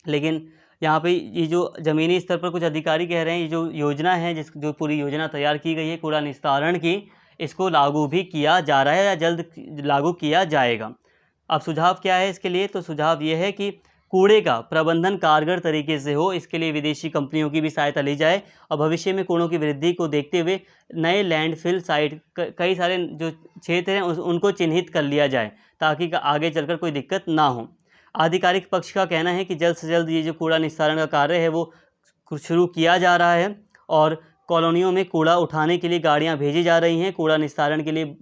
लेकिन यहाँ पे ये जो ज़मीनी स्तर पर कुछ अधिकारी कह रहे हैं, ये जो योजना है, जो पूरी योजना तैयार की गई है कूड़ा निस्तारण की, इसको लागू भी किया जा रहा है या जल्द लागू किया जाएगा। अब सुझाव क्या है इसके लिए, तो सुझाव ये है कि कूड़े का प्रबंधन कारगर तरीके से हो, इसके लिए विदेशी कंपनियों की भी सहायता ली जाए, और भविष्य में कूड़ों की वृद्धि को देखते हुए नए लैंडफिल साइट कई सारे जो क्षेत्र हैं उनको चिन्हित कर लिया जाए, ताकि आगे चलकर कोई दिक्कत ना हो। आधिकारिक पक्ष का कहना है कि जल्द से जल्द ये जो कूड़ा निस्तारण का कार्य है वो शुरू किया जा रहा है, और कॉलोनियों में कूड़ा उठाने के लिए गाड़ियाँ भेजी जा रही हैं। कूड़ा निस्तारण के लिए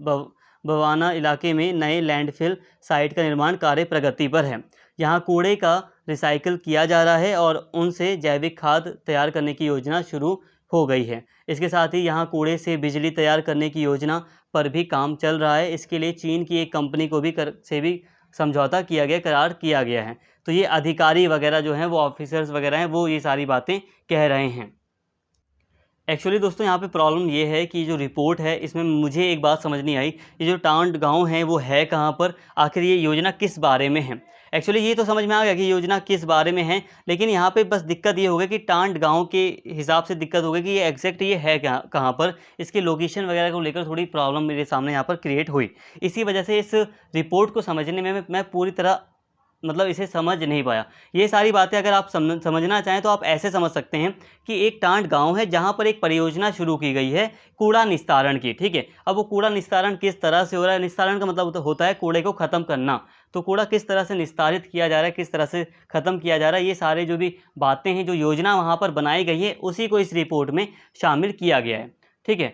बवाना इलाके में नए लैंडफिल साइट का निर्माण कार्य प्रगति पर है। यहाँ कूड़े का रिसाइकिल किया जा रहा है और उनसे जैविक खाद तैयार करने की योजना शुरू हो गई है। इसके साथ ही यहाँ कूड़े से बिजली तैयार करने की योजना पर भी काम चल रहा है। इसके लिए चीन की एक कंपनी को भी समझौता किया गया, करार किया गया है। तो ये अधिकारी वगैरह जो हैं, वो ऑफिसर्स वगैरह हैं, वो ये सारी बातें कह रहे हैं। एक्चुअली दोस्तों यहाँ पे प्रॉब्लम ये है कि जो रिपोर्ट है इसमें मुझे एक बात समझ नहीं आई, ये जो टांड गाँव है वो है कहाँ पर, आखिर ये योजना किस बारे में है। एक्चुअली ये तो समझ में आ गया कि योजना किस बारे में है, लेकिन यहाँ पे बस दिक्कत ये हो गई कि टांड गाँव के हिसाब से दिक्कत हो गई कि ये एग्जैक्ट ये है कहाँ पर, इसकी लोकेशन वगैरह को लेकर थोड़ी प्रॉब्लम मेरे सामने यहाँ पर क्रिएट हुई। इसी वजह से इस रिपोर्ट को समझने में मैं पूरी तरह मतलब इसे समझ नहीं पाया। ये सारी बातें अगर आप समझना चाहें तो आप ऐसे समझ सकते हैं कि एक टांड गांव है जहां पर एक परियोजना शुरू की गई है कूड़ा निस्तारण की, ठीक है। अब वो कूड़ा निस्तारण किस तरह से हो रहा है, निस्तारण का मतलब होता है कूड़े को ख़त्म करना, तो कूड़ा किस तरह से निस्तारित किया जा रहा है, किस तरह से ख़त्म किया जा रहा है, ये सारे जो भी बातें हैं, जो योजना वहाँ पर बनाई गई है, उसी को इस रिपोर्ट में शामिल किया गया है, ठीक है।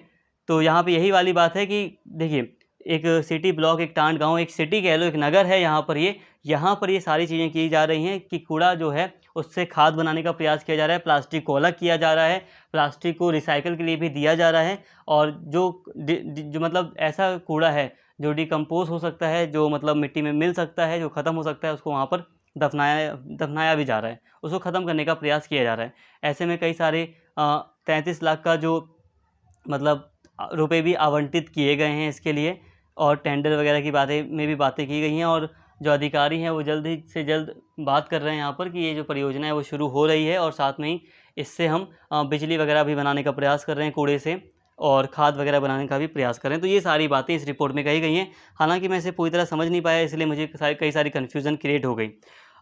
तो यहाँ पर यही वाली बात है कि देखिए, एक सिटी ब्लॉक, एक टांड गाँव, एक सिटी कह लो, एक नगर है, यहाँ पर ये सारी चीज़ें की जा रही हैं कि कूड़ा जो है उससे खाद बनाने का प्रयास किया जा रहा है, प्लास्टिक को अलग किया जा रहा है, प्लास्टिक को रिसाइकिल के लिए भी दिया जा रहा है, और जो मतलब ऐसा कूड़ा है जो डिकम्पोज हो सकता है, जो मतलब मिट्टी में मिल सकता है, जो ख़त्म हो सकता है, उसको वहाँ पर दफनाया भी जा रहा है, उसको ख़त्म करने का प्रयास किया जा रहा है। ऐसे में कई सारे 33 लाख का जो मतलब रुपए भी आवंटित किए गए हैं इसके लिए, और टेंडर वगैरह की बातें की गई हैं, और जो अधिकारी हैं वो जल्द ही से जल्द बात कर रहे हैं यहाँ पर कि ये जो परियोजना है वो शुरू हो रही है, और साथ में ही इससे हम बिजली वगैरह भी बनाने का प्रयास कर रहे हैं कूड़े से, और खाद वगैरह बनाने का भी प्रयास कर रहे हैं। तो ये सारी बातें इस रिपोर्ट में कही गई हैं। हालांकि मैं इसे पूरी तरह समझ नहीं पाया, इसलिए मुझे कई सारी कन्फ्यूज़न क्रिएट हो गई।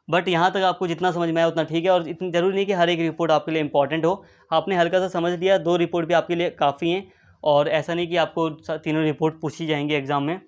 बट यहाँ तक आपको जितना समझ में आया उतना ठीक है, और इतनी ज़रूरी नहीं कि हर एक रिपोर्ट आपके लिए इंपॉर्टेंट हो। आपने हल्का सा समझ लिया, 2 रिपोर्ट भी आपके लिए काफ़ी हैं, और ऐसा नहीं कि आपको तीनों रिपोर्ट पूछी जाएंगी एग्ज़ाम में।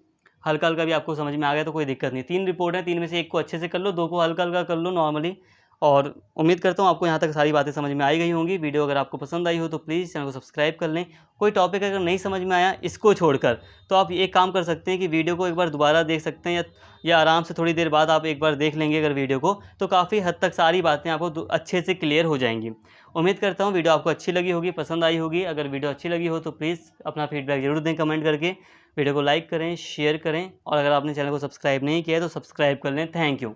हल्का हल्का भी आपको समझ में आ गया तो कोई दिक्कत नहीं। 3 रिपोर्ट हैं, 3 में से 1 को अच्छे से कर लो, 2 को हल्का हल्का कर लो नॉर्मली। और उम्मीद करता हूँ आपको यहाँ तक सारी बातें समझ में आई गई होंगी। वीडियो अगर आपको पसंद आई हो तो प्लीज़ चैनल को सब्सक्राइब कर लें। कोई टॉपिक अगर नहीं समझ में आया इसको छोड़कर, तो आप एक काम कर सकते हैं कि वीडियो को एक बार दोबारा देख सकते हैं, या आराम से थोड़ी देर बाद आप एक बार देख लेंगे अगर वीडियो को, तो काफ़ी हद तक सारी बातें आपको अच्छे से क्लियर हो जाएंगी। उम्मीद करता हूँ वीडियो आपको अच्छी लगी होगी, पसंद आई होगी। अगर वीडियो अच्छी लगी हो तो प्लीज़ अपना फीडबैक ज़रूर दें कमेंट करके। वीडियो को लाइक करें, शेयर करें, और अगर आपने चैनल को सब्सक्राइब नहीं किया है तो सब्सक्राइब कर लें। Thank you.